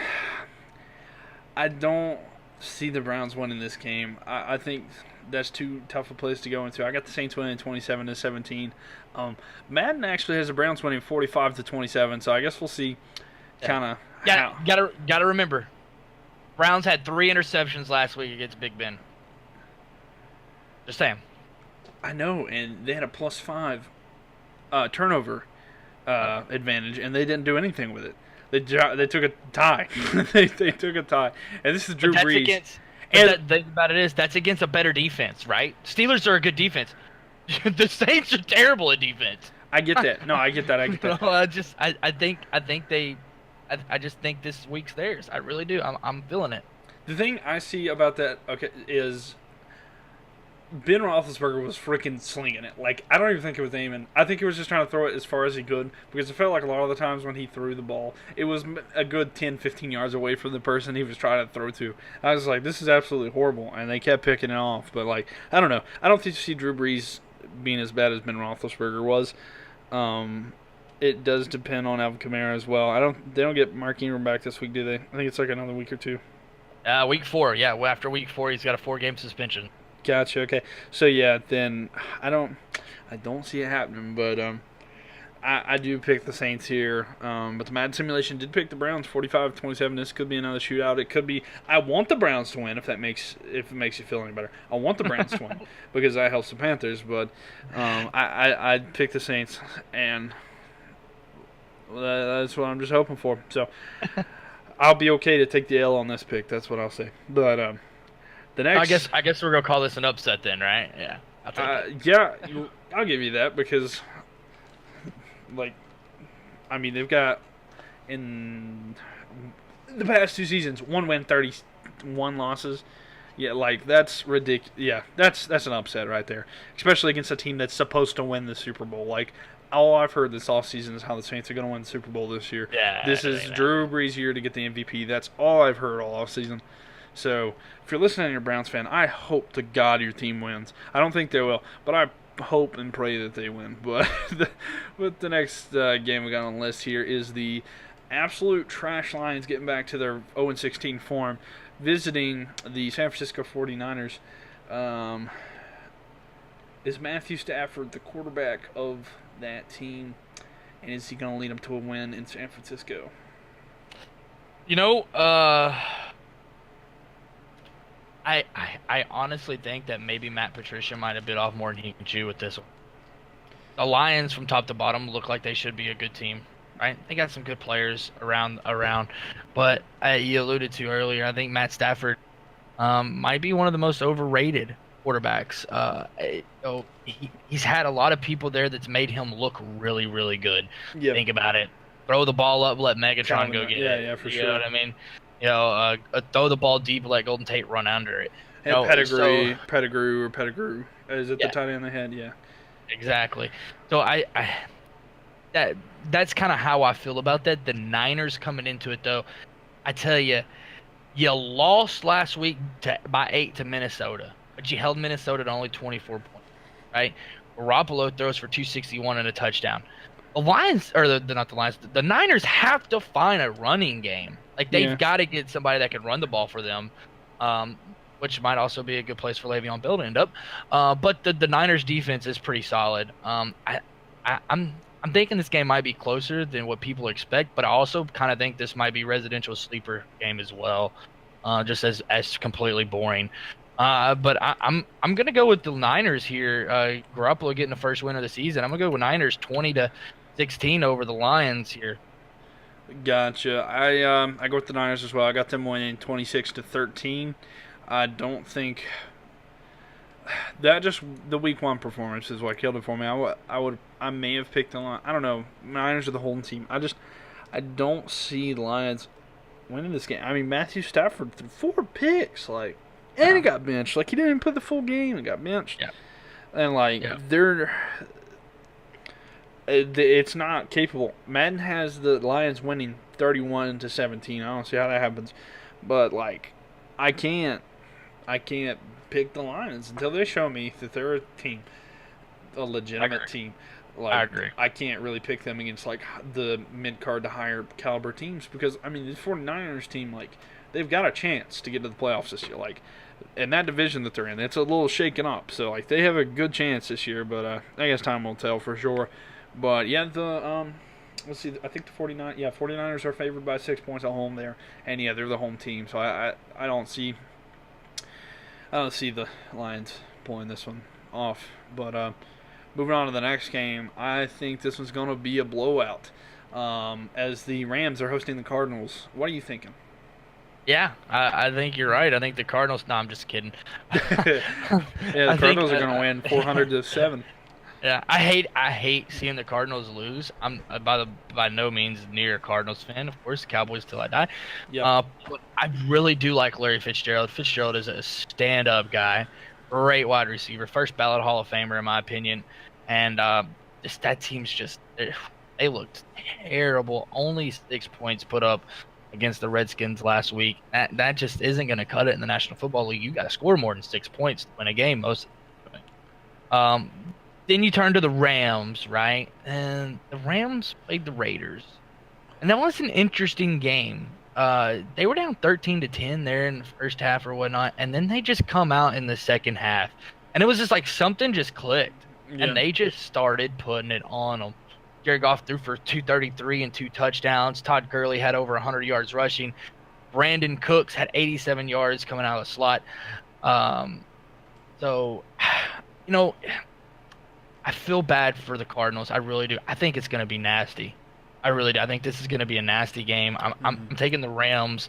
see the Browns winning this game. I think that's too tough a place to go into. I got the Saints winning 27-17. Madden actually has the Browns winning 45-27, so I guess we'll see kind of how. Gotta remember, Browns had 3 interceptions last week against Big Ben. Just saying. I know, and they had a +5 turnover advantage, and they didn't do anything with it. They took a tie. they took a tie, and this is Drew Brees. The thing about it is, that's against a better defense, right? Steelers are a good defense. The Saints are terrible at defense. I get that. No, I get that. No, I just think this week's theirs. I really do. I'm feeling it. The thing I see about that, is Ben Roethlisberger was freaking slinging it. Like, I don't even think it was aiming. I think he was just trying to throw it as far as he could because it felt like a lot of the times when he threw the ball, it was a good 10, 15 yards away from the person he was trying to throw to. I was like, this is absolutely horrible, and they kept picking it off. But, like, I don't know. I don't think you see Drew Brees being as bad as Ben Roethlisberger was. It does depend on Alvin Kamara as well. They don't get Mark Ingram back this week, do they? I think it's like another week or two. Week 4, yeah. Well, after week 4, he's got a 4-game suspension. Gotcha. Okay. So yeah, then I don't see it happening, but I do pick the Saints here. But the Madden simulation did pick the Browns 45-27. This could be another shootout. It could be. I want the Browns to win if it makes you feel any better. I want the Browns to win because that helps the Panthers. But I'd pick the Saints, and that's what I'm just hoping for. So I'll be okay to take the L on this pick. That's what I'll say. But the next, I guess we're gonna call this an upset then, right? Yeah. Yeah, I'll give you that because, like, I mean, they've got in the past 2 seasons 1 win, 31 losses. Yeah, like that's ridiculous. Yeah, that's an upset right there, especially against a team that's supposed to win the Super Bowl. Like, all I've heard this offseason is how the Saints are going to win the Super Bowl this year. Yeah, this is Drew Brees' year to get the MVP. That's all I've heard all offseason. So, if you're listening and you're a Browns fan, I hope to God your team wins. I don't think they will, but I hope and pray that they win. But the next game we got on the list here is the absolute trash Lions getting back to their 0-16 form, visiting the San Francisco 49ers. Is Matthew Stafford the quarterback of that team, and is he going to lead them to a win in San Francisco? You know, I honestly think that maybe Matt Patricia might have bit off more than he can chew with this one. The Lions, from top to bottom, look like they should be a good team, right? They got some good players around, but you alluded to earlier, I think Matt Stafford might be one of the most overrated quarterbacks. He's had a lot of people there that's made him look really, really good. Yep. Think about it. Throw the ball up, let Megatron go get it. Yeah, for sure. You know what I mean? Throw the ball deep, let Golden Tate run under it. And Pettigrew. Is it the tight end in the head? Yeah. Exactly. So that's kind of how I feel about that. The Niners coming into it, though, I tell you, you lost last week by 8 to Minnesota, but you held Minnesota to only 24 points, right? Garoppolo throws for 261 and a touchdown. The Lions, or not the Lions, the Niners have to find a running game. Like, they've got to get somebody that can run the ball for them, which might also be a good place for Le'Veon Bell to end up. But the Niners' defense is pretty solid. I'm thinking this game might be closer than what people expect, but I also kind of think this might be residential sleeper game as well, just as completely boring. But I'm gonna go with the Niners here. Garoppolo getting the first win of the season. I'm gonna go with Niners 20-16 over the Lions here. Gotcha. I go with the Niners as well. I got them winning 26-13. I don't think that just the week 1 performance is what killed it for me. I may have picked the Lions. I don't know. Niners are the holding team. I don't see the Lions winning this game. I mean, Matthew Stafford threw 4 picks, and he got benched. He didn't even play the full game and got benched. Yeah. And it's not capable. Madden has the Lions winning 31-17. I don't see how that happens, but I can't pick the Lions until they show me that they're a legitimate team. I agree. I can't really pick them against the mid card to higher caliber teams because the 49ers team they've got a chance to get to the playoffs this year. And that division that they're in, it's a little shaken up. So they have a good chance this year, but I guess time will tell for sure. But yeah, let's see. I think the 49ers are favored by 6 points at home there, and they're the home team. So I don't see the Lions pulling this one off. But moving on to the next game, I think this one's going to be a blowout. As the Rams are hosting the Cardinals. What are you thinking? Yeah, I think you're right. I think the Cardinals. No, I'm just kidding. The Cardinals are going to win 400-7. Yeah, I hate seeing the Cardinals lose. I'm by no means near a Cardinals fan. Of course, Cowboys till I die. Yep. But I really do like Larry Fitzgerald. Fitzgerald is a stand-up guy. great wide receiver, first ballot Hall of Famer in my opinion, and that team's just they looked terrible. Only 6 points put up against the Redskins last week. That just isn't going to cut it in the National Football League. You got to score more than 6 points to win a game most of the time. Then you turn to the Rams, right? And the Rams played the Raiders, and that was an interesting game. They were down 13-10 there in the first half or whatnot, and then they just come out in the second half, and it was just like something just clicked, and they just started putting it on them. Jared Goff threw for 233 and 2 touchdowns. Todd Gurley had over 100 yards rushing. Brandon Cooks had 87 yards coming out of the slot. So, you know, I feel bad for the Cardinals. I really do. I think it's going to be nasty. I really do. I think this is going to be a nasty game. I'm taking the Rams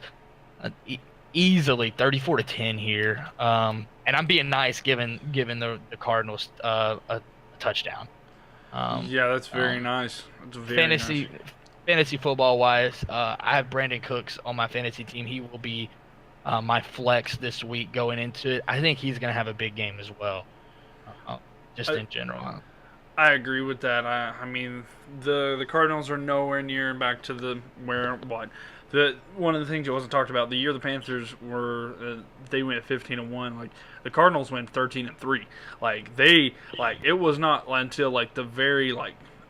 easily 34-10 here. And I'm being nice given the Cardinals a touchdown. Yeah, that's very nice. That's very nice. Fantasy football wise, I have Brandon Cooks on my fantasy team. He will be my flex this week going into it. I think he's going to have a big game as well, in general. I agree with that. I mean, the Cardinals are nowhere near back to one of the things that wasn't talked about, the year the Panthers were they went 15-1. Like the Cardinals went 13-3. It was not until the very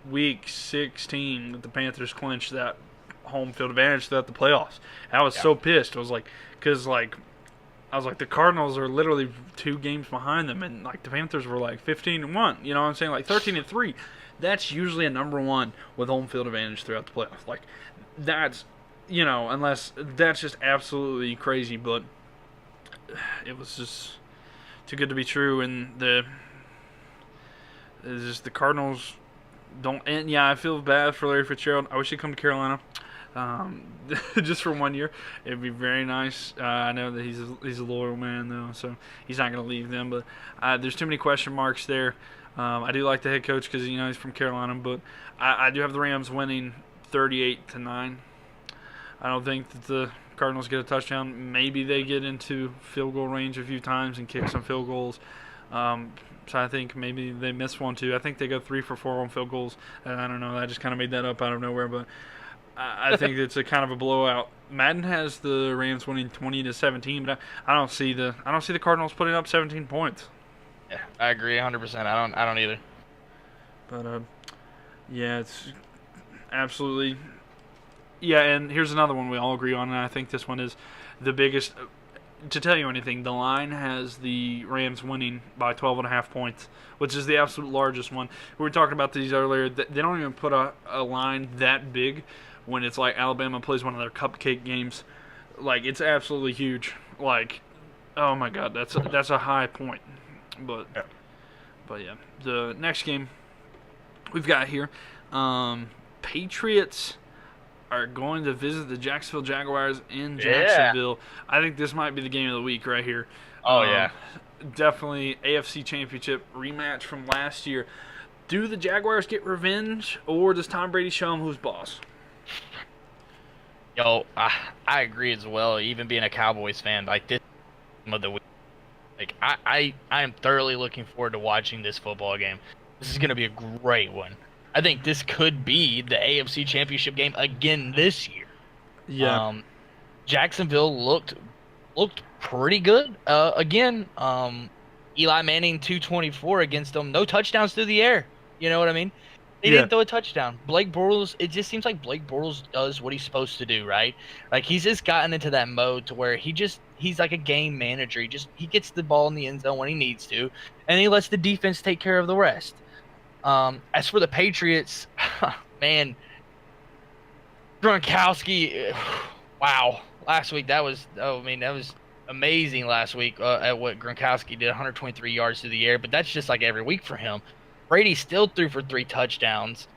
week 16 that the Panthers clinched that home field advantage throughout the playoffs. And I was so pissed. I was the Cardinals are literally 2 games behind them, and the Panthers were 15-1. You know what I'm saying? 13-3. That's usually a number 1 with home field advantage throughout the playoffs. That's, unless that's just absolutely crazy, but it was just too good to be true. And the Cardinals don't. And yeah, I feel bad for Larry Fitzgerald. I wish he'd come to Carolina. Just for 1 year, it'd be very nice. I know that he's a loyal man though, so he's not going to leave them. But there's too many question marks there. I do like the head coach because he's from Carolina, but I do have the Rams winning 38-9. I don't think that the Cardinals get a touchdown. Maybe they get into field goal range a few times and kick some field goals. So I think maybe they miss one too. I think they go 3 for 4 on field goals. I don't know. I just kind of made that up out of nowhere, but I think it's a kind of a blowout. Madden has the Rams winning 20-17, but I don't see the Cardinals putting up 17 points. Yeah, I agree 100%. I don't either. But yeah, it's absolutely. Yeah, and here's another one we all agree on, and I think this one is the biggest. To tell you anything, the line has the Rams winning by 12.5 points, which is the absolute largest one. We were talking about these earlier. They don't even put a line that big when it's Alabama plays one of their cupcake games. It's absolutely huge. Oh my God, that's a high point. But yeah, the next game we've got here, Patriots are going to visit the Jacksonville Jaguars in Jacksonville. I think this might be the game of the week right here. Oh, yeah. Definitely AFC Championship rematch from last year. Do the Jaguars get revenge, or does Tom Brady show them who's boss? Yo, I agree as well. Even being a Cowboys fan, this game of the week. I am thoroughly looking forward to watching this football game. This is going to be a great one. I think this could be the AFC Championship game again this year. Yeah. Jacksonville looked pretty good. Again, Eli Manning 224 against them. No touchdowns through the air. You know what I mean? They didn't throw a touchdown. Blake Bortles, it just seems like Blake Bortles does what he's supposed to do, right? He's just gotten into that mode to where he's like a game manager. He gets the ball in the end zone when he needs to, and he lets the defense take care of the rest. As for the Patriots, man, Gronkowski, wow. Last week that was amazing last week at what Gronkowski did, 123 yards through the air, but that's just every week for him. Brady still threw for 3 touchdowns.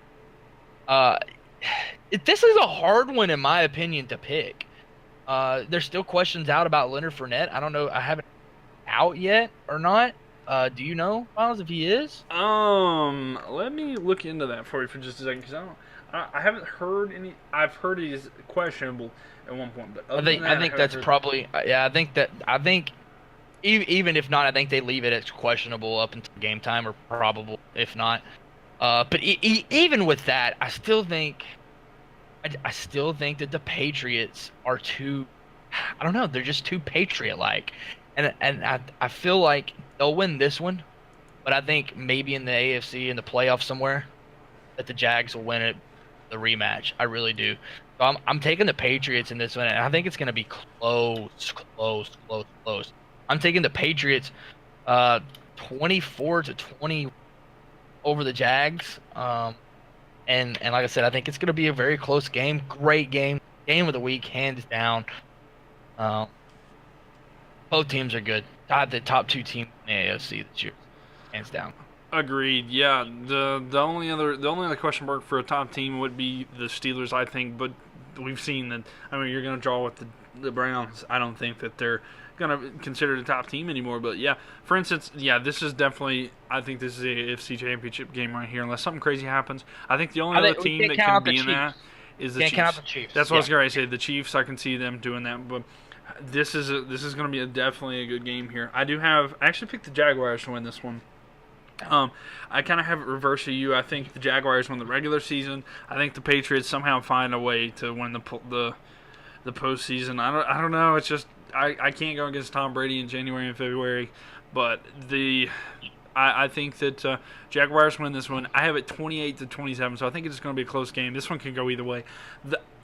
This is a hard one in my opinion to pick. There's still questions out about Leonard Fournette. I don't know. I haven't out yet or not. Do you know, Miles, if he is? Let me look into that for you for just a second, because I haven't heard any. I've heard he's questionable at one point, but I think that's probably. Yeah, I think Even if not, I think they leave it as questionable up until game time or probable if not. But even with that, I still think that the Patriots are too. I don't know. They're just too Patriot-like, and I feel like they'll win this one, but I think maybe in the AFC in the playoffs somewhere that the Jags will win it, the rematch. I really do. So I'm taking the Patriots in this one, and I think it's going to be close. I'm taking the Patriots, 24-20 over the Jags. And like I said, I think it's going to be a very close game. Great game, game of the week, hands down. Um, both teams are good. The top two teams in the AFC this year, hands down. Agreed. Yeah. The only other question mark for a top team would be the Steelers, I think. But we've seen that. I mean, you're going to draw with the Browns. I don't think that they're going to consider the top team anymore. But yeah, for instance, yeah, this is definitely. I think this is a AFC Championship game right here, unless something crazy happens. I think the only other team that can be in that is the Chiefs. Chiefs. Count the Chiefs. That's what I was going to say. The Chiefs, I can see them doing that, but. This is going to be definitely a good game here. I actually picked the Jaguars to win this one. I kind of have it reversed to you. I think the Jaguars win the regular season. I think the Patriots somehow find a way to win the postseason. I don't know. It's just I can't go against Tom Brady in January and February, but I think that Jaguars win this one. I have it 28-27, so I think it's going to be a close game. This one can go either way.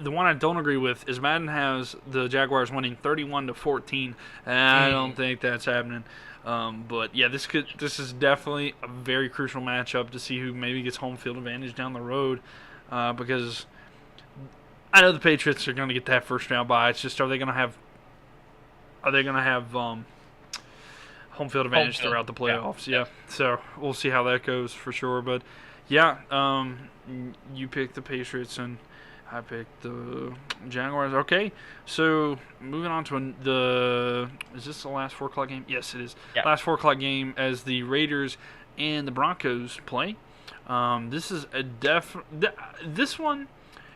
The one I don't agree with is Madden has the Jaguars winning 31-14, and I don't think that's happening. But yeah, this is definitely a very crucial matchup to see who maybe gets home field advantage down the road, because I know the Patriots are going to get that first round bye. It's just are they going to have home field advantage throughout the playoffs? Yeah. So we'll see how that goes for sure. But yeah, you picked the Patriots and I picked the Jaguars. Okay, so moving on to is this the last 4 o'clock game? Yes, it is. Yeah. Last 4 o'clock game as the Raiders and the Broncos play. This is this one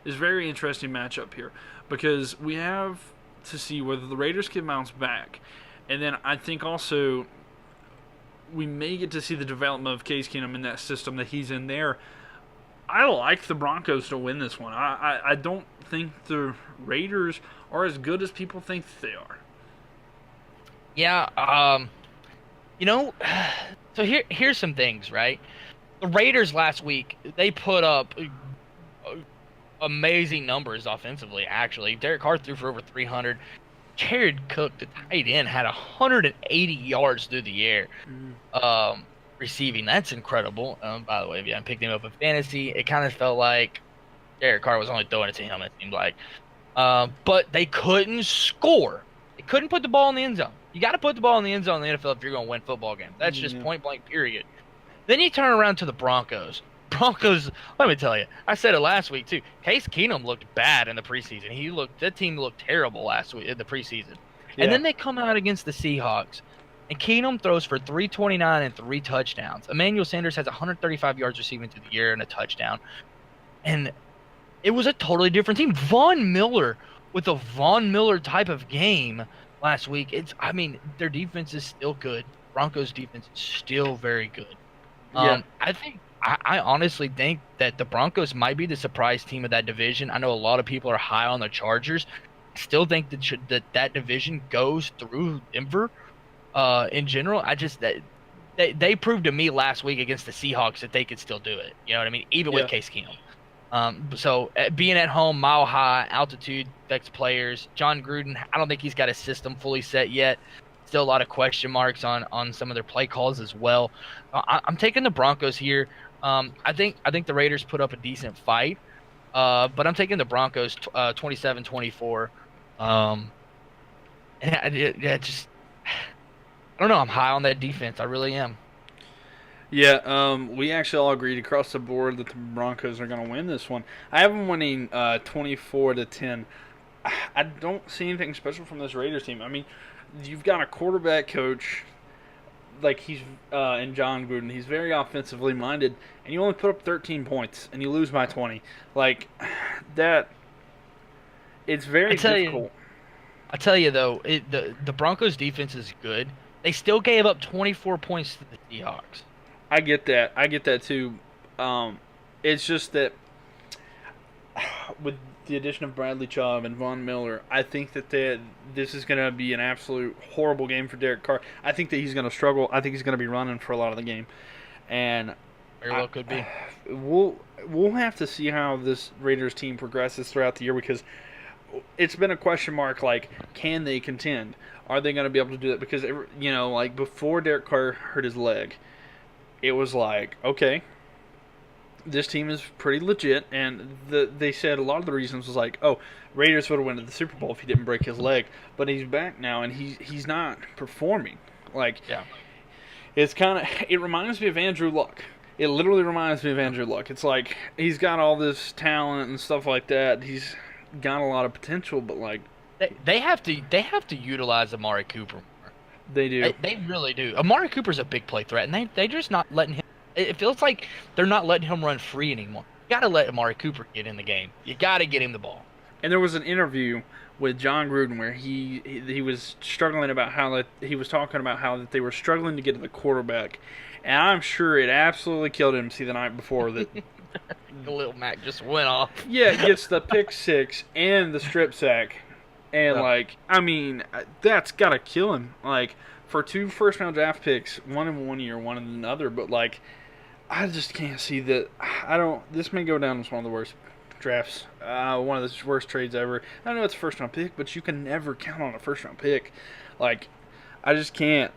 is a very interesting matchup here because we have to see whether the Raiders can bounce back. And then I think also we may get to see the development of Case Keenum in that system that he's in there. I like the Broncos to win this one. I don't think the Raiders are as good as people think they are. Yeah, so here's some things, right? The Raiders last week, they put up amazing numbers offensively, actually. Derek Carr threw for over 300. Jared Cook, the tight end, had 180 yards through the air receiving. That's incredible. By the way, if you haven't picked him up in fantasy, it kind of felt like Derek Carr was only throwing it to him, it seemed like. But they couldn't score. They couldn't put the ball in the end zone. You got to put the ball in the end zone in the NFL if you're going to win football games. That's just point blank, period. Then you turn around to the Broncos. Let me tell you, I said it last week too. Case Keenum looked bad in the preseason. That team looked terrible last week in the preseason. Yeah. And then they come out against the Seahawks, and Keenum throws for 329 and 3 touchdowns. Emmanuel Sanders has 135 yards receiving through the air and a touchdown. And it was a totally different team. Von Miller with a Von Miller type of game last week. Their defense is still good. Broncos defense is still very good. Yeah. I honestly think that the Broncos might be the surprise team of that division. I know a lot of people are high on the Chargers. I still think that division goes through Denver in general. They proved to me last week against the Seahawks that they could still do it. You know what I mean? Even with Case Keenum. So being at home, mile high, altitude affects players. John Gruden, I don't think he's got a system fully set yet. Still a lot of question marks on some of their play calls as well. I'm taking the Broncos here. I think the Raiders put up a decent fight, but I'm taking the Broncos 27-24. And I don't know. I'm high on that defense. I really am. Yeah, we actually all agreed across the board that the Broncos are going to win this one. I have them winning 24-10. I don't see anything special from this Raiders team. I mean, you've got a quarterback coach like he's in John Gruden. He's very offensively minded, and you only put up 13 points, and you lose by 20. Like that, it's very difficult. I tell you though, the Broncos defense is good, They still gave up 24 points to the Seahawks. I get that. I get that too. It's just that with the addition of Bradley Chubb and Von Miller, I think that this is going to be an absolute horrible game for Derek Carr. I think that he's going to struggle. I think he's going to be running for a lot of the game, and Very well could be. We'll have to see how this Raiders team progresses throughout the year because it's been a question mark. Like, can they contend? Are they going to be able to do that? Because like before Derek Carr hurt his leg, it was like, okay, this team is pretty legit, and they said a lot of the reasons was like, oh, Raiders would have went to the Super Bowl if he didn't break his leg, but he's back now and he's not performing. Like, Yeah. it reminds me of Andrew Luck. It literally reminds me of Andrew Luck. It's like he's got all this talent and stuff like that. He's got a lot of potential, but like They have to utilize Amari Cooper more. they do. They really do. Amari Cooper's a big play threat, and they just not letting him. It feels like they're not letting him run free anymore. You got to let Amari Cooper get in the game. You got to get him the ball. And there was an interview with John Gruden where he was struggling about how that he was talking about how that they were struggling to get to the quarterback, and I'm sure it absolutely killed him. See the night before that. The little Mac just went off. Yeah, it gets the pick six and the strip sack, and that's gotta kill him. Like for 2 first-round draft picks, one in 1 year, one in another, but like I just can't see that. This may go down as one of the worst drafts, one of the worst trades ever. I know it's a first-round pick, but you can never count on a first-round pick. Like I just can't.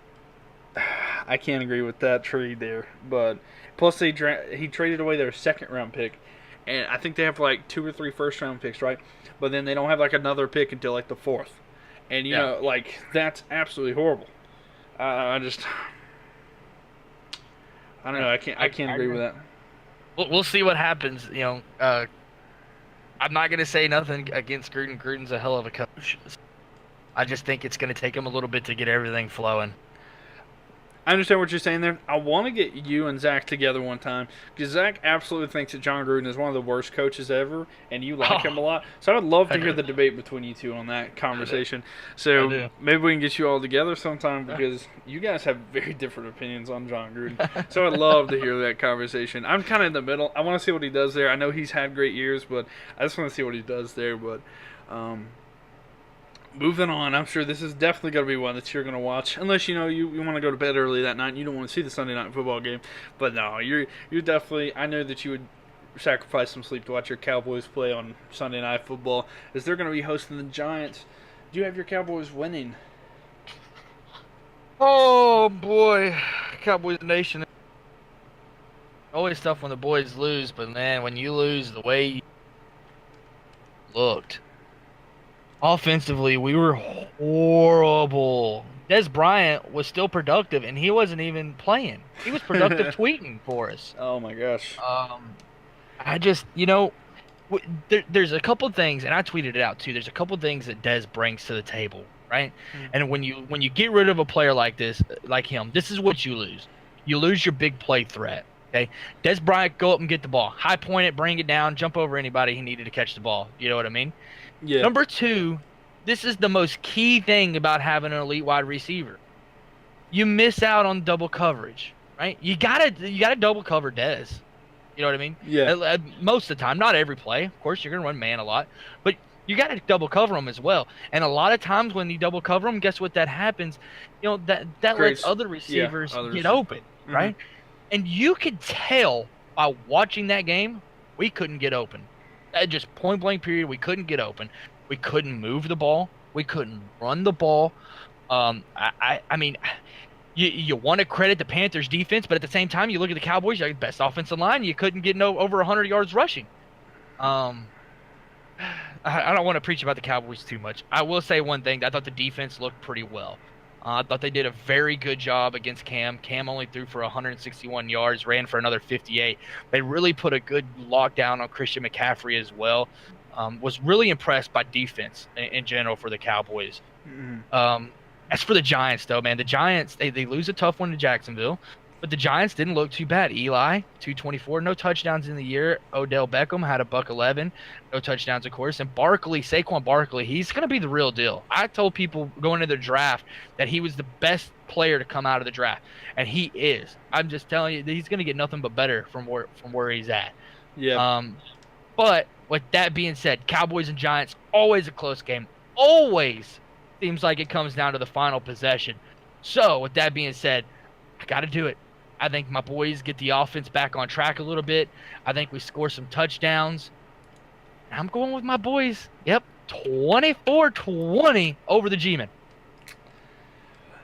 I can't agree with that trade there. But plus, he traded away their second-round pick, and I think they have like 2 or 3 first-round picks, right? But then they don't have like another pick until like the 4th, and like that's absolutely horrible. I don't know. I can't agree with that. We'll see what happens. I'm not gonna say nothing against Gruden. Gruden's a hell of a coach. I just think it's gonna take him a little bit to get everything flowing. I understand what you're saying there. I want to get you and Zach together one time because Zach absolutely thinks that John Gruden is one of the worst coaches ever, and you like him a lot. So I would love to hear the debate between you two on that conversation. So maybe we can get you all together sometime because you guys have very different opinions on John Gruden. So I'd love to hear that conversation. I'm kind of in the middle. I want to see what he does there. I know he's had great years, but I just want to see what he does there. But moving on, I'm sure this is definitely going to be one that you're going to watch, unless you want to go to bed early that night and you don't want to see the Sunday night football game. But no, you're definitely. I know that you would sacrifice some sleep to watch your Cowboys play on Sunday night football, as they're going to be hosting the Giants. Do you have your Cowboys winning? Oh boy, Cowboys Nation. Always tough when the boys lose, but man, when you lose the way you looked. Offensively, we were horrible. Des Bryant was still productive, and he wasn't even playing. He was productive tweeting for us. Oh, my gosh. I just, there's a couple things, and I tweeted it out too. There's a couple things that Des brings to the table, right? Mm-hmm. And when you get rid of a player like him, this is what you lose. You lose your big play threat. Okay, Des Bryant, go up and get the ball, high point it, bring it down, jump over anybody he needed to catch the ball. You know what I mean? Yeah. Number 2, this is the most key thing about having an elite wide receiver. You miss out on double coverage, right? You gotta double cover Des. You know what I mean? Yeah. Most of the time, not every play. Of course, you're gonna run man a lot, but you gotta double cover him as well. And a lot of times when you double cover him, guess what that happens? That lets other receivers get open, right? Mm-hmm. And you could tell by watching that game, we couldn't get open. Just point blank period, we couldn't get open. We couldn't move the ball. We couldn't run the ball. I mean, you want to credit the Panthers defense, but at the same time, you look at the Cowboys, like best offensive line, you couldn't get over 100 yards rushing. I don't want to preach about the Cowboys too much. I will say one thing. I thought the defense looked pretty well. I thought they did a very good job against Cam. Cam only threw for 161 yards, ran for another 58. They really put a good lockdown on Christian McCaffrey as well. Was really impressed by defense in general for the Cowboys. Mm-hmm. As for the Giants, though, man, the Giants, they lose a tough one to Jacksonville. But the Giants didn't look too bad. Eli, 224, no touchdowns in the year. Odell Beckham had a buck 11, no touchdowns, of course. And Barkley, Saquon Barkley, he's going to be the real deal. I told people going into the draft that he was the best player to come out of the draft, and he is. I'm just telling you that he's going to get nothing but better from where he's at. Yeah. But with that being said, Cowboys and Giants, always a close game. Always seems like it comes down to the final possession. So with that being said, I got to do it. I think my boys get the offense back on track a little bit. I think we score some touchdowns. I'm going with my boys. Yep, 24-20 over the G-Men.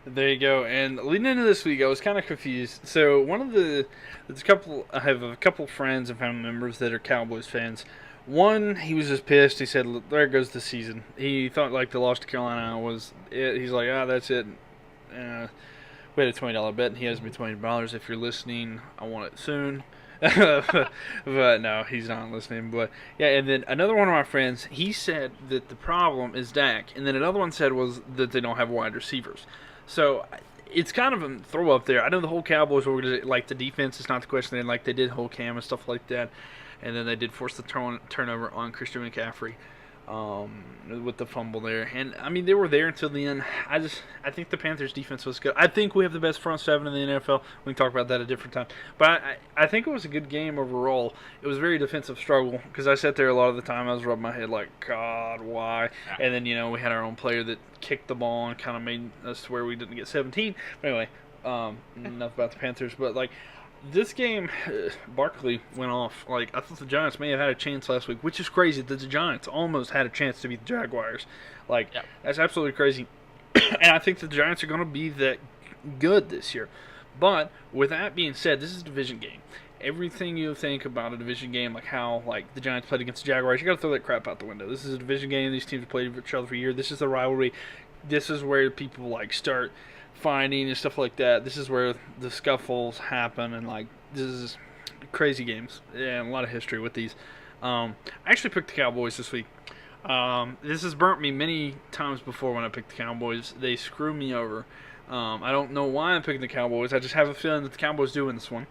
There you go. And leading into this week, I was kind of confused. So I have a couple friends and family members that are Cowboys fans. One, he was just pissed. He said, "There goes the season." He thought like the loss to Carolina was it. He's like, that's it. We had a $20 bet, and he owes me $20. If you're listening, I want it soon. But no, he's not listening. But yeah, and then another one of my friends, he said that the problem is Dak, and then another one said was that they don't have wide receivers. So it's kind of a throw up there. I know the whole Cowboys organization, like the defense is not the question. Like they did whole cam and stuff like that, and then they did force the turnover on Christian McCaffrey. With the fumble there, and I mean they were there until the end. I think the Panthers defense was good. I think we have the best front seven in the NFL. We can talk about that at a different time. But I think it was a good game overall. It was a very defensive struggle because I sat there a lot of the time. I was rubbing my head like, God, why? And then we had our own player that kicked the ball and kind of made us to where we didn't get 17. But anyway, enough about the Panthers. But like. This game, Barkley went off. Like, I thought the Giants may have had a chance last week, which is crazy that the Giants almost had a chance to beat the Jaguars. Like, That's absolutely crazy. And I think the Giants are going to be that good this year. But with that being said, this is a division game. Everything you think about a division game, like how the Giants played against the Jaguars, you got to throw that crap out the window. This is a division game. These teams have played each other for years. This is a rivalry. This is where people start finding and stuff like that. This is where the scuffles happen, and this is crazy games. Yeah, a lot of history with these. I actually picked the Cowboys this week. This has burnt me many times before when I picked the Cowboys. They screw me over. I don't know why I'm picking the Cowboys. I just have a feeling that the Cowboys do win this one.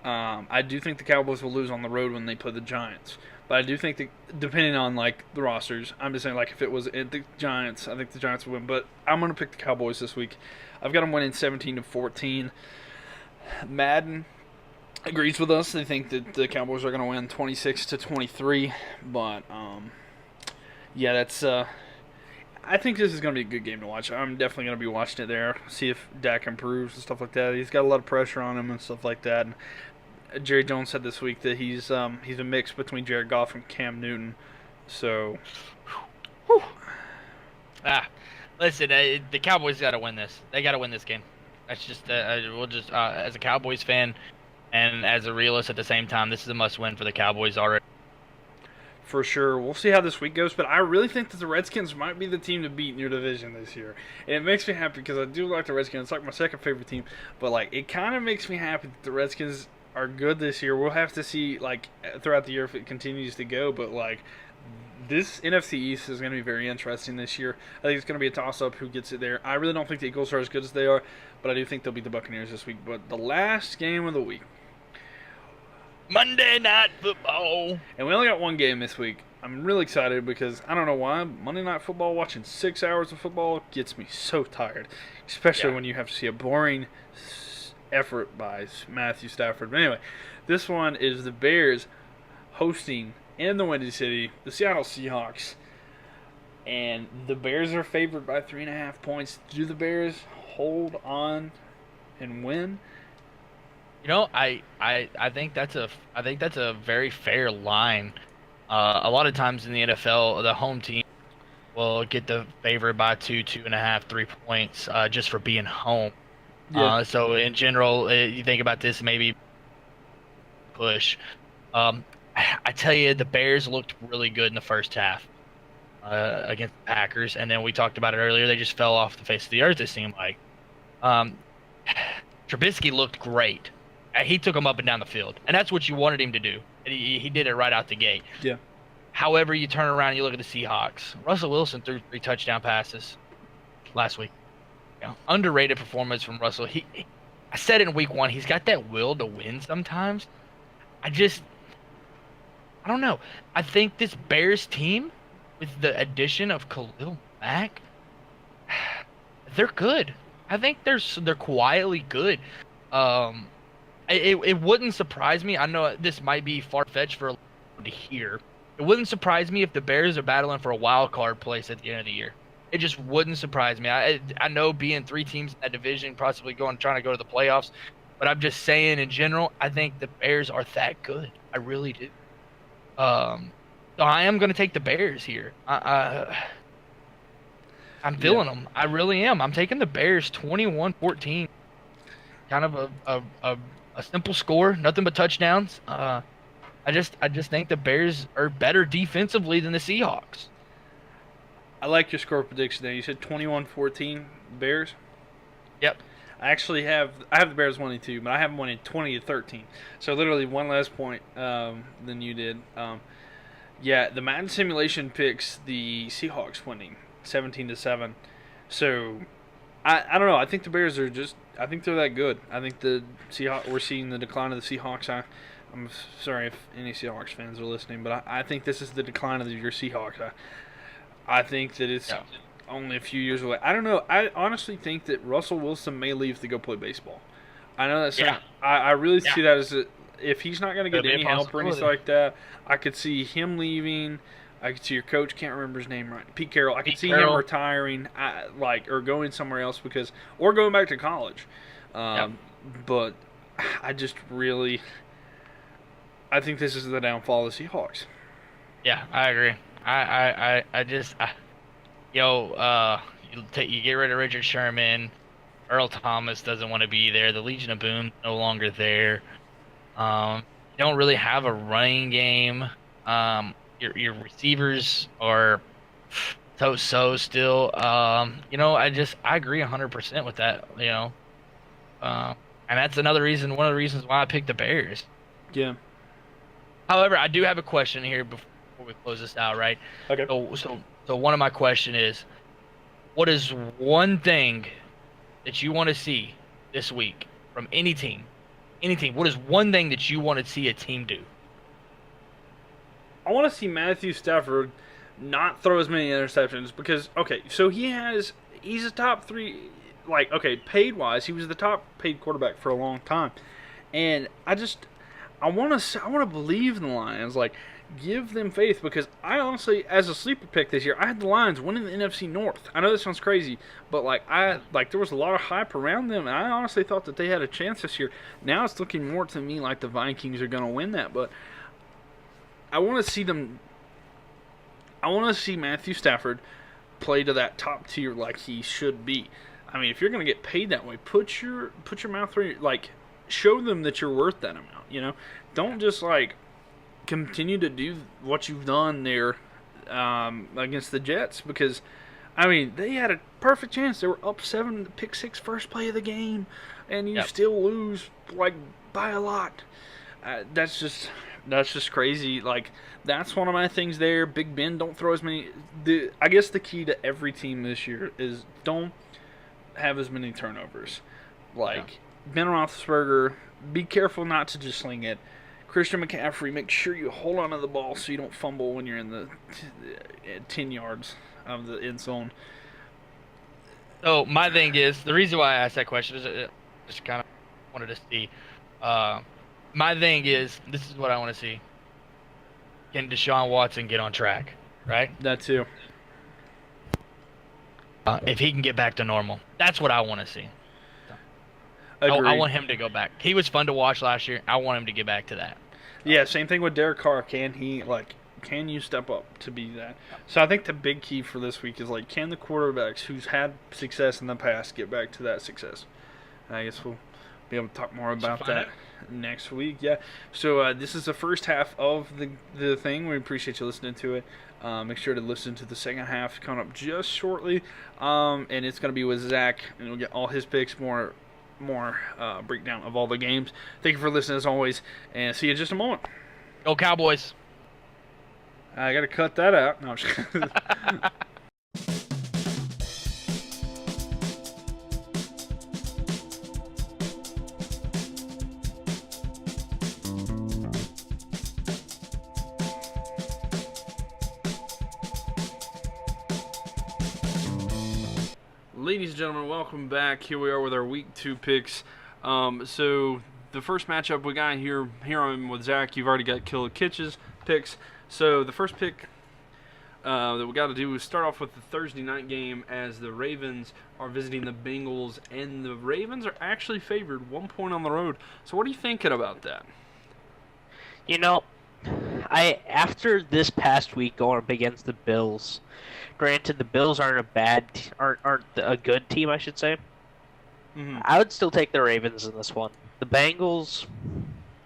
I do think the Cowboys will lose on the road when they play the Giants. But I do think that, depending on the rosters, I'm just saying if it was the Giants, I think the Giants would win. But I'm going to pick the Cowboys this week. I've got them winning 17-14. Madden agrees with us. They think that the Cowboys are going to win 26-23. But yeah, that's. I think this is going to be a good game to watch. I'm definitely going to be watching it there. See if Dak improves and stuff like that. He's got a lot of pressure on him and stuff like that. And Jerry Jones said this week that he's a mix between Jared Goff and Cam Newton. So. Whew. Listen, the Cowboys got to win this. They got to win this game. That's just as a Cowboys fan and as a realist at the same time, this is a must-win for the Cowboys already. For sure. We'll see how this week goes, but I really think that the Redskins might be the team to beat in your division this year. And it makes me happy because I do like the Redskins. It's like my second favorite team, but it kind of makes me happy that the Redskins are good this year. We'll have to see throughout the year if it continues to go, but this NFC East is going to be very interesting this year. I think it's going to be a toss-up who gets it there. I really don't think the Eagles are as good as they are, but I do think they'll beat the Buccaneers this week. But the last game of the week. Monday Night Football. And we only got one game this week. I'm really excited because I don't know why. Monday Night Football, watching 6 hours of football gets me so tired. Especially when you have to see a boring effort by Matthew Stafford. But anyway, this one is the Bears hosting in the Windy City, the Seattle Seahawks, and the Bears are favored by 3.5 points. Do the Bears hold on and win? I think that's a very fair line. A lot of times in the NFL, the home team will get the favored by 2.5, 3 points just for being home. Yeah. So in general, you think about this, maybe push. I tell you, the Bears looked really good in the first half against the Packers, and then we talked about it earlier. They just fell off the face of the earth, it seemed like. Trubisky looked great. He took them up and down the field, and that's what you wanted him to do. He did it right out the gate. Yeah. However, you turn around and you look at the Seahawks. Russell Wilson threw 3 touchdown passes last week. Underrated performance from Russell. I said it in week 1, he's got that will to win sometimes. I don't know. I think this Bears team, with the addition of Khalil Mack, they're good. I think they're quietly good. It wouldn't surprise me. I know this might be far-fetched for a lot to hear. It wouldn't surprise me if the Bears are battling for a wild card place at the end of the year. It just wouldn't surprise me. I know being 3 teams in that division, possibly trying to go to the playoffs, but I'm just saying in general, I think the Bears are that good. I really do. So I am going to take the Bears here. I'm feeling them. I really am. I'm taking the Bears 21-14. Kind of a simple score, nothing but touchdowns. I just think the Bears are better defensively than the Seahawks. I like your score prediction there. You said 21-14 Bears? Yep. I have the Bears winning too, but I have them winning 20-13. So literally one less point than you did. Yeah, the Madden simulation picks the Seahawks winning 17-7. So I don't know. I think the Bears are I think they're that good. I think we're seeing the decline of the Seahawks. I'm sorry if any Seahawks fans are listening, but I think this is the decline of your Seahawks. I think that it's only a few years away. I don't know. I honestly think that Russell Wilson may leave to go play baseball. I know that's I really see that as if he's not going to get any help or anything like that, I could see him leaving. I could see your coach, can't remember his name right, Pete Carroll. I could see him retiring, or going somewhere else or going back to college. But I just really, I think this is the downfall of the Seahawks. Yeah, I agree. You get rid of Richard Sherman. Earl Thomas doesn't want to be there. The Legion of Boom no longer there. You don't really have a running game. Your receivers are so still. I agree 100% with that. And that's one of the reasons why I picked the Bears. Yeah. However, I do have a question here before we close this out, right? Okay. So one of my question is, what is one thing that you want to see this week from any team? What is one thing that you want to see a team do? I want to see Matthew Stafford not throw as many interceptions because, so he's a top 3, paid-wise, he was the top paid quarterback for a long time. And I want to believe in the Lions, give them faith because I honestly, as a sleeper pick this year, I had the Lions winning the NFC North. I know this sounds crazy, but there was a lot of hype around them, and I honestly thought that they had a chance this year. Now it's looking more to me like the Vikings are going to win that, but I want to see them. I want to see Matthew Stafford play to that top tier like he should be. I mean, if you're going to get paid that way, put your mouth where show them that you're worth that amount. Don't just continue to do what you've done there against the Jets because, they had a perfect chance. They were up 7, pick 6 first play of the game, and you still lose by a lot. That's just crazy. That's one of my things there. Big Ben, don't throw as many. I guess the key to every team this year is don't have as many turnovers. Ben Roethlisberger, be careful not to just sling it. Christian McCaffrey, make sure you hold on to the ball so you don't fumble when you're in the 10 yards of the end zone. So my thing is, the reason why I asked that question is just kind of wanted to see. My thing is, this is what I want to see. Can Deshaun Watson get on track, right? That too. If he can get back to normal. That's what I want to see. I want him to go back. He was fun to watch last year. I want him to get back to that. Yeah, same thing with Derek Carr. Can you step up to be that? So I think the big key for this week is can the quarterbacks who's had success in the past get back to that success? I guess we'll be able to talk more about that next week. Yeah. So this is the first half of the thing. We appreciate you listening to it. Make sure to listen to the second half coming up just shortly. And it's going to be with Zach, and we'll get all his picks, more breakdown of all the games. Thank you for listening as always, and see you in just a moment. Go Cowboys. I got to cut that out. No, I'm just kidding. Ladies and gentlemen, welcome back. Here we are with our week 2 picks. So the first matchup we got here I'm with Zach. You've already got Kill Kitch's picks. So the first pick that we got to do is start off with the Thursday night game as the Ravens are visiting the Bengals, and the Ravens are actually favored 1 point on the road. So what are you thinking about that? You know, after this past week going up against the Bills, granted the Bills aren't a good team, I should say. Mm-hmm. I would still take the Ravens in this one. The Bengals,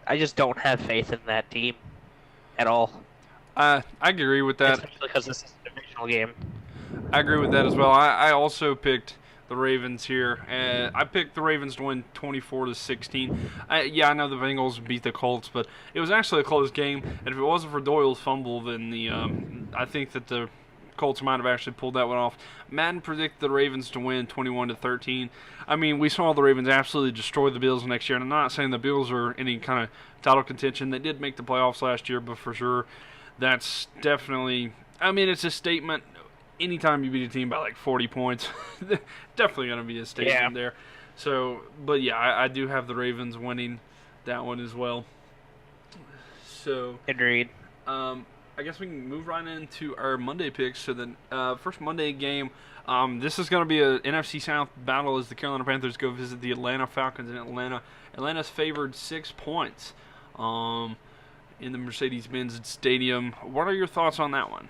I just don't have faith in that team at all. I agree with that. Especially because this is a divisional game. I agree with that as well. I also picked the Ravens here, and I picked the Ravens to win 24-16. I know the Bengals beat the Colts, but it was actually a close game. And if it wasn't for Doyle's fumble, then I think that the Colts might have actually pulled that one off. Madden predicted the Ravens to win 21-13. I mean, we saw the Ravens absolutely destroy the Bills next year, and I'm not saying the Bills are any kind of title contention. They did make the playoffs last year, but for sure, that's definitely. I mean, it's a statement. Anytime you beat a team by like 40 points, definitely going to be a statement there. So, but yeah, I do have the Ravens winning that one as well. So, agreed. I guess we can move right into our Monday picks. So the first Monday game, this is going to be an NFC South battle as the Carolina Panthers go visit the Atlanta Falcons in Atlanta. Atlanta's favored 6 points in the Mercedes-Benz Stadium. What are your thoughts on that one?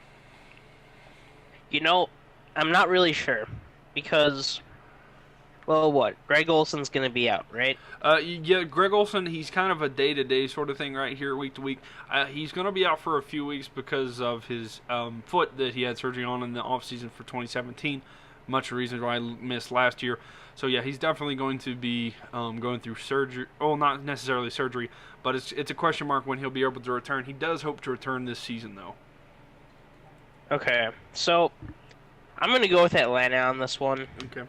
You know, I'm not really sure because, well, what? Greg Olson's going to be out, right? Yeah, Greg Olson, he's kind of a day-to-day sort of thing right here, week-to-week. He's going to be out for a few weeks because of his foot that he had surgery on in the offseason for 2017. Much reason why I missed last year. So, yeah, he's definitely going to be going through surgery. Well, not necessarily surgery, but it's a question mark when he'll be able to return. He does hope to return this season, though. Okay, so I'm going to go with Atlanta on this one. Okay.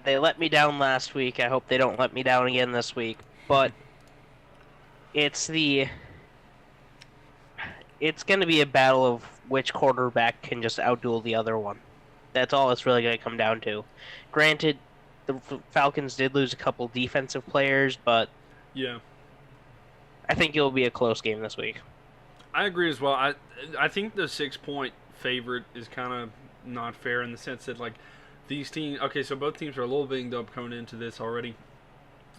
They let me down last week. I hope they don't let me down again this week. But it's going to be a battle of which quarterback can just outduel the other one. That's all it's really going to come down to. Granted, the Falcons did lose a couple defensive players, but yeah, I think it'll be a close game this week. I agree as well. I think the 6-point favorite is kind of not fair in the sense that, like, these teams. Okay, so both teams are a little banged up coming into this already,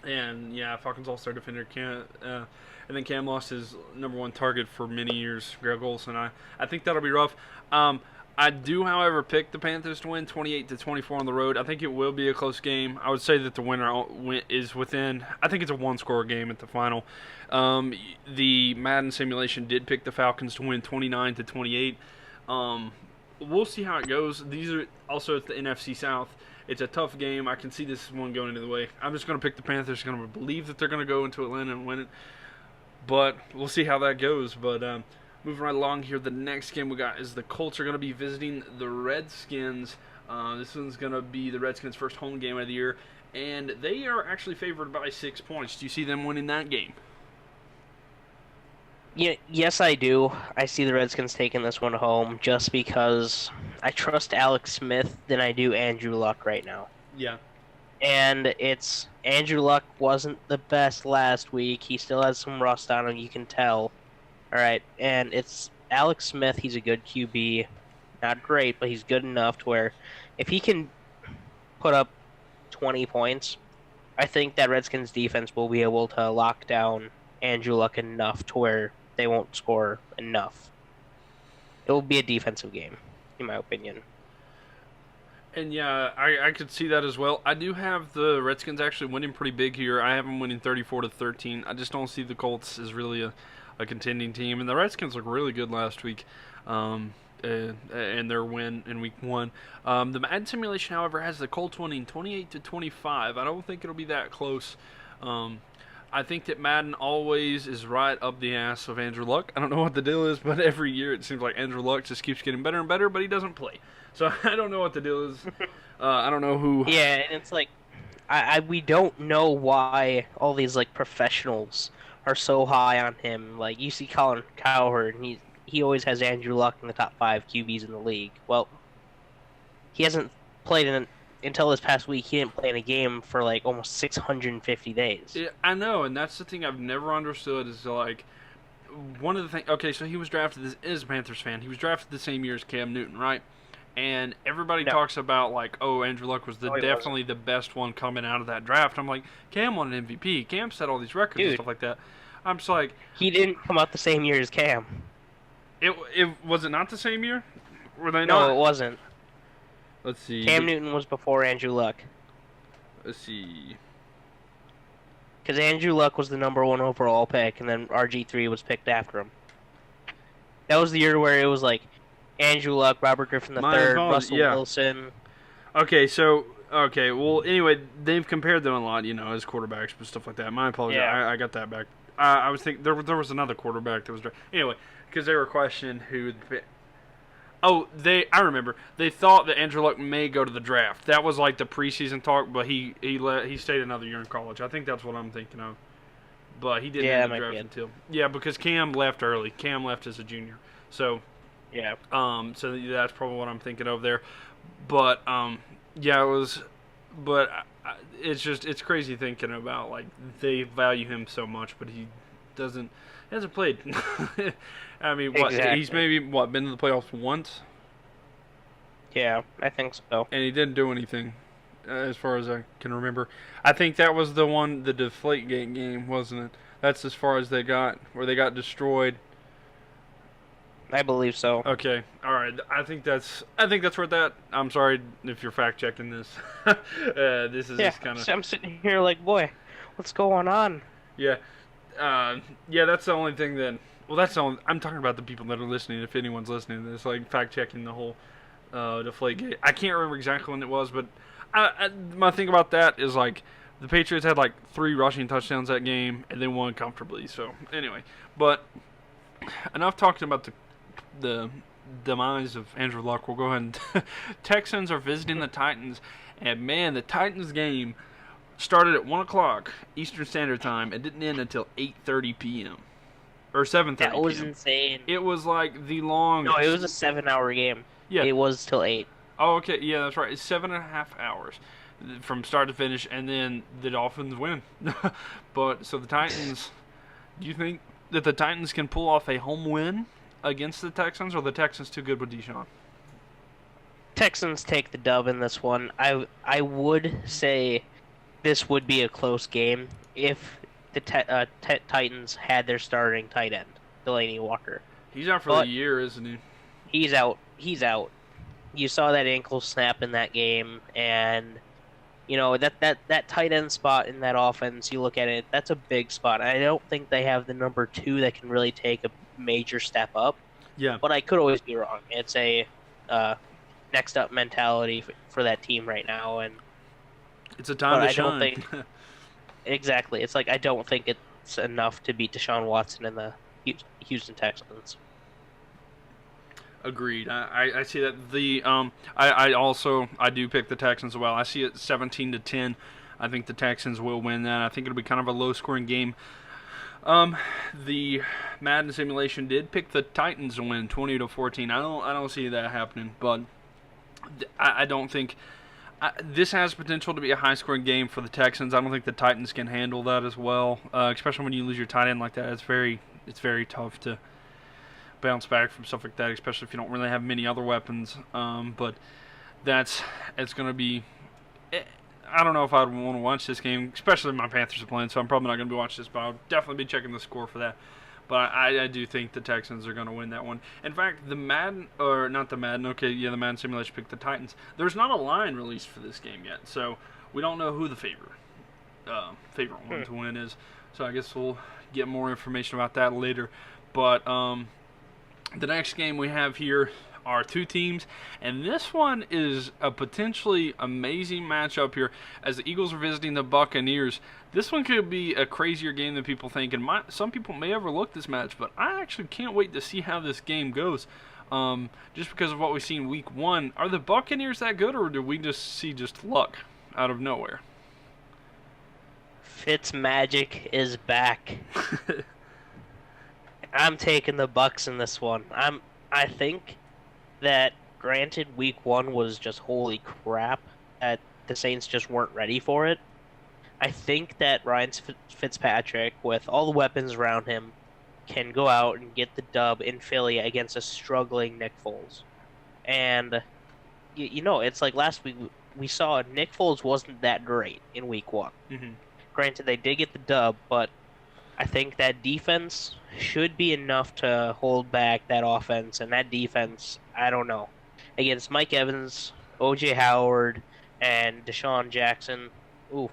and yeah, Falcons All-Star defender and then Cam lost his number one target for many years, Greg Olson. I think that'll be rough. I do, however, pick the Panthers to win 28-24 on the road. I think it will be a close game. I would say that the winner is within. I think it's a one-score game at the final. The Madden simulation did pick the Falcons to win 29-28. We'll see how it goes. These are also at the NFC South. It's a tough game. I can see this one going into the way. I'm just going to pick the Panthers. Going to believe that they're going to go into Atlanta and win it. But we'll see how that goes. But moving right along here, the next game we got is the Colts are going to be visiting the Redskins. This one's going to be the Redskins' first home game of the year. And they are actually favored by 6 points. Do you see them winning that game? Yeah, yes, I do. I see the Redskins taking this one home just because I trust Alex Smith than I do Andrew Luck right now. Yeah. And it's Andrew Luck wasn't the best last week. He still has some rust on him, you can tell. All right, and it's Alex Smith. He's a good QB. Not great, but he's good enough to where if he can put up 20 points, I think that Redskins defense will be able to lock down Andrew Luck enough to where they won't score enough. It will be a defensive game, in my opinion. And yeah, I could see that as well. I do have the Redskins actually winning pretty big here. I have them winning 34-13. I just don't see the Colts as really a contending team. And the Redskins looked really good last week and their win in week 1. The Madden simulation, however, has the Colts winning 28-25. I don't think it'll be that close. I think that Madden always is right up the ass of Andrew Luck. I don't know what the deal is, but every year it seems like Andrew Luck just keeps getting better and better, but he doesn't play. So I don't know what the deal is. I don't know who. Yeah, and it's like, we don't know why all these like professionals are so high on him. Like you see Colin Cowherd, and he always has Andrew Luck in the top 5 QBs in the league. Well, he hasn't played until this past week, he didn't play in a game for like almost 650 days. Yeah, I know, and that's the thing I've never understood is like one of the things. Okay, so he was drafted as a Panthers fan. He was drafted the same year as Cam Newton, right? And everybody talks about like, oh, Andrew Luck was definitely the best one coming out of that draft. I'm like, Cam won an MVP. Cam set all these records and stuff like that. I'm just like, he didn't come out the same year as Cam. It was it not the same year? Were they No, not? it wasn't. Let's see. Cam Newton was before Andrew Luck. Let's see. Because Andrew Luck was the #1 overall pick, and then RG3 was picked after him. That was the year where it was like Andrew Luck, Robert Griffin III, Russell Wilson. Okay, well, anyway, they've compared them a lot, as quarterbacks and stuff like that. My apologies, I got that back. I was thinking there was another quarterback that was anyway because they were questioning who. I remember they thought that Andrew Luck may go to the draft. That was like the preseason talk, but he stayed another year in college. I think that's what I'm thinking of. But he didn't enter the draft until because Cam left early. Cam left as a junior, so. Yeah. So that's probably what I'm thinking of there, but it was, but it's crazy thinking about like they value him so much, but he hasn't played. I mean, he's maybe been to the playoffs once. Yeah, I think so. And he didn't do anything, as far as I can remember. I think that was the Deflategate game, wasn't it? That's as far as they got, where they got destroyed. I believe so. Okay, all right. I think that's where that. I'm sorry if you're fact checking this. This is just kind of. I'm sitting here like, boy, what's going on? Yeah, That's the only thing that. Well, that's the only. I'm talking about the people that are listening. If anyone's listening to this, like fact checking the whole Deflategate. I can't remember exactly when it was, but my thing about that is like the Patriots had like 3 rushing touchdowns that game and then won comfortably. So anyway, but enough talking about the demise of Andrew Luck. We'll go ahead and Texans are visiting the Titans, and man, the Titans game started at 1 o'clock Eastern Standard Time and didn't end until 8:30 p.m. or 7:30. That was insane. It was like the longest. No, it was a 7-hour game. Yeah, it was till 8. Oh, okay, yeah, that's right. It's 7.5 hours from start to finish, and then the Dolphins win. But so the Titans. Do you think that the Titans can pull off a home win against the Texans, or the Texans too good with Deshaun? Texans take the dub in this one. I would say this would be a close game if the Titans had their starting tight end, Delaney Walker. He's out for the year, isn't he? He's out. You saw that ankle snap in that game, and that tight end spot in that offense. You look at it, that's a big spot. I don't think they have the number 2 that can really take a major step up. Yeah. But I could always be wrong. It's a next up mentality for that team right now, and it's a time to shine. Don't think exactly. It's like I don't think it's enough to beat Deshaun Watson and the Houston Texans. Agreed. I see that. I do pick the Texans as well. I see it 17-10. I think the Texans will win that. I think it'll be kind of a low-scoring game. The Madden simulation did pick the Titans to win 20-14. I don't see that happening, but I don't think this has potential to be a high-scoring game for the Texans. I don't think the Titans can handle that as well, especially when you lose your tight end like that. It's very tough to bounce back from stuff like that, especially if you don't really have many other weapons. But it's going to be. I don't know if I'd want to watch this game, especially if my Panthers are playing, so I'm probably not going to be watching this, but I'll definitely be checking the score for that. But I do think the Texans are going to win that one. In fact, the Madden simulation picked the Titans. There's not a line released for this game yet, so we don't know who the favorite one to win is. So I guess we'll get more information about that later. But the next game we have here are 2 teams, and this one is a potentially amazing matchup here as the Eagles are visiting the Buccaneers. This one could be a crazier game than people think, and some people may overlook this match, but I actually can't wait to see how this game goes. Just because of what we've seen week 1. Are the Buccaneers that good, or do we just see luck out of nowhere? Fitzmagic is back. I'm taking the Bucs in this one. I think that, granted, week 1 was just holy crap. That the Saints just weren't ready for it. I think that Ryan Fitzpatrick, with all the weapons around him, can go out and get the dub in Philly against a struggling Nick Foles. And, it's like last week we saw Nick Foles wasn't that great in week 1. Mm-hmm. Granted, they did get the dub, but I think that defense should be enough to hold back that offense. And that defense, I don't know. Against Mike Evans, O.J. Howard, and Deshaun Jackson, ooh,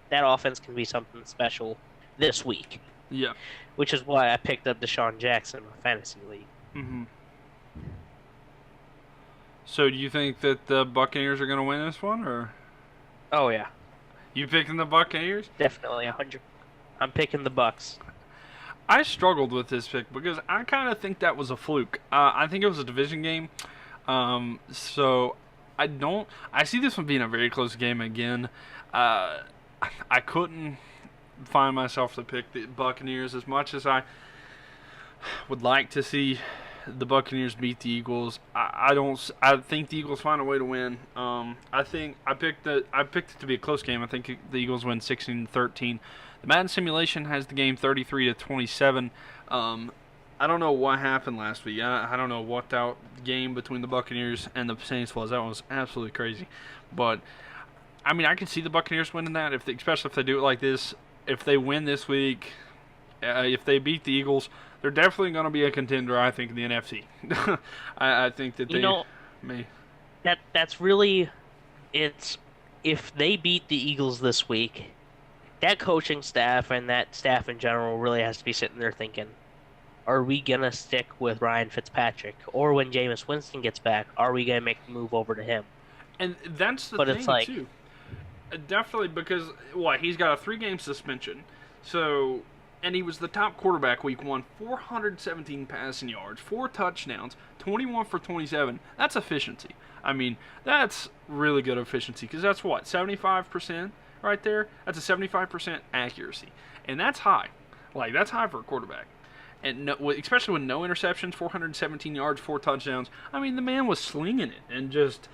that offense can be something special this week. Yeah. Which is why I picked up Deshaun Jackson in the fantasy league. Mm-hmm. So do you think that the Buccaneers are going to win this one, or? Oh, yeah. You picking the Buccaneers? Definitely, 100. I'm picking the Bucs. I struggled with this pick because I kind of think that was a fluke. I think it was a division game. So I see this one being a very close game again. I couldn't find myself to pick the Buccaneers as much as I would like to see the Buccaneers beat the Eagles. I think the Eagles find a way to win. I picked it to be a close game. I think the Eagles win 16-13. The Madden simulation has the game 33-27. I don't know what happened last week. I don't know what that game between the Buccaneers and the Saints was. That was absolutely crazy. But I mean, I can see the Buccaneers winning that, especially if they do it like this. If they win this week, if they beat the Eagles, they're definitely going to be a contender, I think, in the NFC. I think that they may. That's really, it's, if they beat the Eagles this week, that coaching staff and that staff in general really has to be sitting there thinking, are we going to stick with Ryan Fitzpatrick? Or when Jameis Winston gets back, are we going to make the move over to him? And that's the thing, too. Definitely, because, he's got a 3-game suspension. So, and he was the top quarterback week 1, 417 passing yards, 4 touchdowns, 21 for 27. That's efficiency. I mean, that's really good efficiency, because that's 75% right there? That's a 75% accuracy. And that's high. That's high for a quarterback. And especially with no interceptions, 417 yards, 4 touchdowns. I mean, the man was slinging it, and just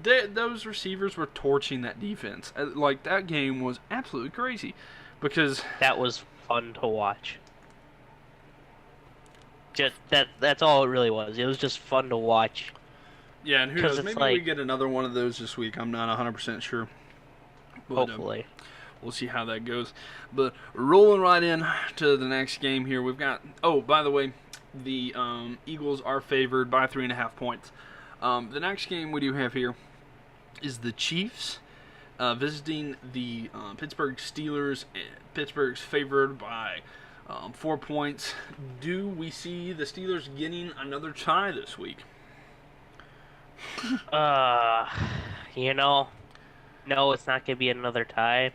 those receivers were torching that defense. That game was absolutely crazy, because that was fun to watch. Just that's all it really was. It was just fun to watch. Yeah, and who knows? Maybe we get another one of those this week. I'm not 100% sure. But, hopefully. We'll see how that goes. But rolling right in to the next game here, we've got... Oh, by the way, the Eagles are favored by 3.5 points. The next game we do have here is the Chiefs visiting the Pittsburgh Steelers. Pittsburgh's favored by 4 points. Do we see the Steelers getting another tie this week? No, it's not going to be another tie.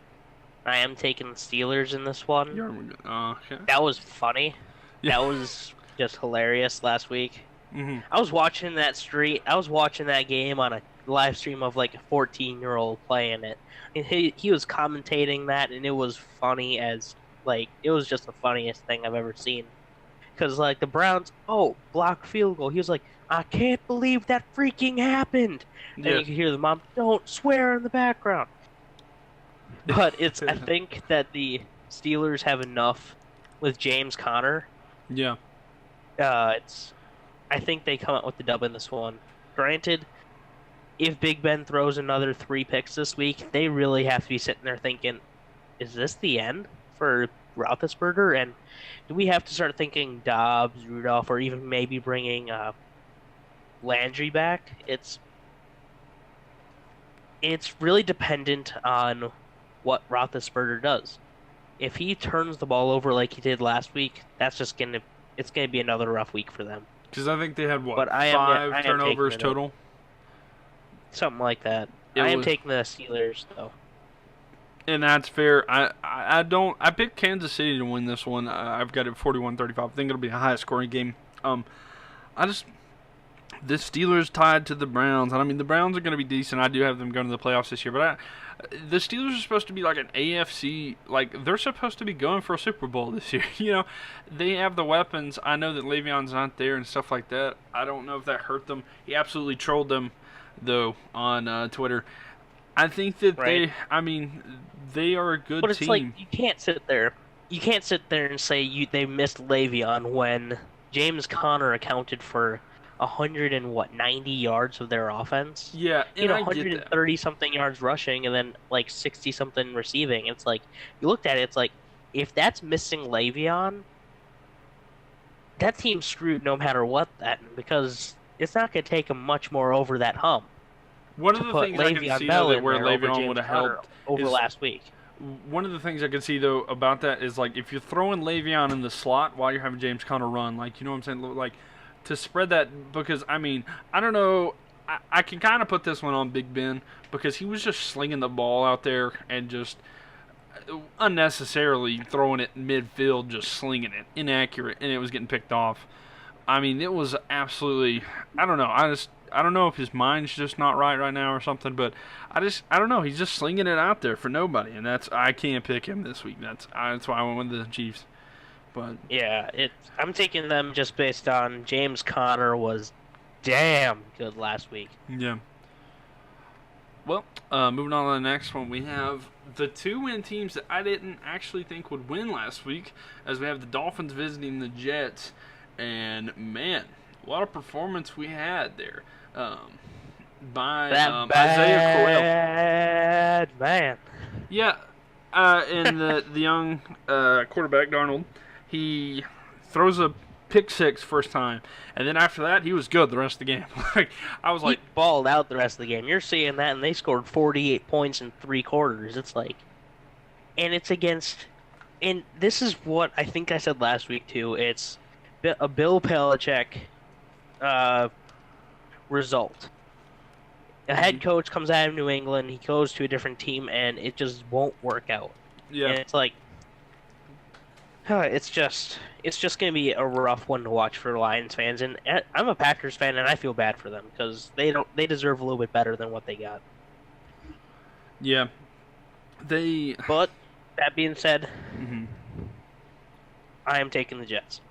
I am taking the Steelers in this one. Okay. That was funny. Yeah. That was just hilarious last week. Mm-hmm. I was watching that game on a live stream of a 14-year-old playing it. And he was commentating that, and it was funny as it was just the funniest thing I've ever seen. Because the Browns, block field goal. He was like, I can't believe that freaking happened. Yeah. And you could hear the mom, don't swear in the background. But I think that the Steelers have enough with James Conner. Yeah. I think they come out with the dub in this one. Granted, if Big Ben throws another 3 picks this week, they really have to be sitting there thinking, is this the end for Roethlisberger? And do we have to start thinking Dobbs, Rudolph, or even maybe bringing Landry back? It's really dependent on what Roethlisberger does. If he turns the ball over like he did last week, it's gonna be another rough week for them. Because I think they had 5 turnovers total, something like that. I am taking the Steelers though, and that's fair. I picked Kansas City to win this one. I've got it 41-35. I think it'll be a high scoring game. The Steelers tied to the Browns, and I mean the Browns are going to be decent. I do have them going to the playoffs this year, but the Steelers are supposed to be like an AFC, they're supposed to be going for a Super Bowl this year. They have the weapons. I know that Le'Veon's not there and stuff like that. I don't know if that hurt them. He absolutely trolled them, though, on Twitter. I think that Right. they are a good But it's like team. you can't sit there. You can't sit there and say they missed Le'Veon when James Conner accounted for 90 yards of their offense. Yeah, He had and I get that. 130 something yards rushing and then like 60 something receiving. It's like you looked at it, it's like if that's missing Le'Veon, that team's screwed no matter what then because it's not going to take him much more over that hump One of to the put things I can Le'Veon see though Bell that in where there over Le'Veon would James have Conner helped over is last week. one of the things I can see though about that is like if you're throwing Le'Veon in the slot while you're having James Conner run, like you know what I'm saying, like to spread that because I don't know. I can kind of put this one on Big Ben because he was just slinging the ball out there and just unnecessarily throwing it midfield, just slinging it, inaccurate, and it was getting picked off. I mean, it was absolutely. I don't know. I don't know if his mind's just not right now or something, but I don't know. He's just slinging it out there for nobody, and I can't pick him this week. That's why I went with the Chiefs. But Yeah, I'm taking them just based on James Conner was damn good last week. yeah. Well, moving on to the next one, we have the 2-win teams that I didn't actually think would win last week, as we have the Dolphins visiting the Jets, and man, a lot of performance we had there by That Isaiah Crowell. bad man. Yeah, and the young quarterback Darnold, he throws a pick six first time, and then after that he was good the rest of the game. Like I was like, He balled out the rest of the game. You're seeing that, and they scored 48 points in 3 quarters. It's like, and it's against, and this is what I think I said last week too. It's a Bill Belichick result. A head coach comes out of New England, he goes to a different team, and it just won't work out. yeah, And it's like, it's just gonna be a rough one to watch for Lions fans. And I'm a Packers fan, and I feel bad for them because they deserve a little bit better than what they got. yeah, they. But that being said, Mhm. I am taking the Jets.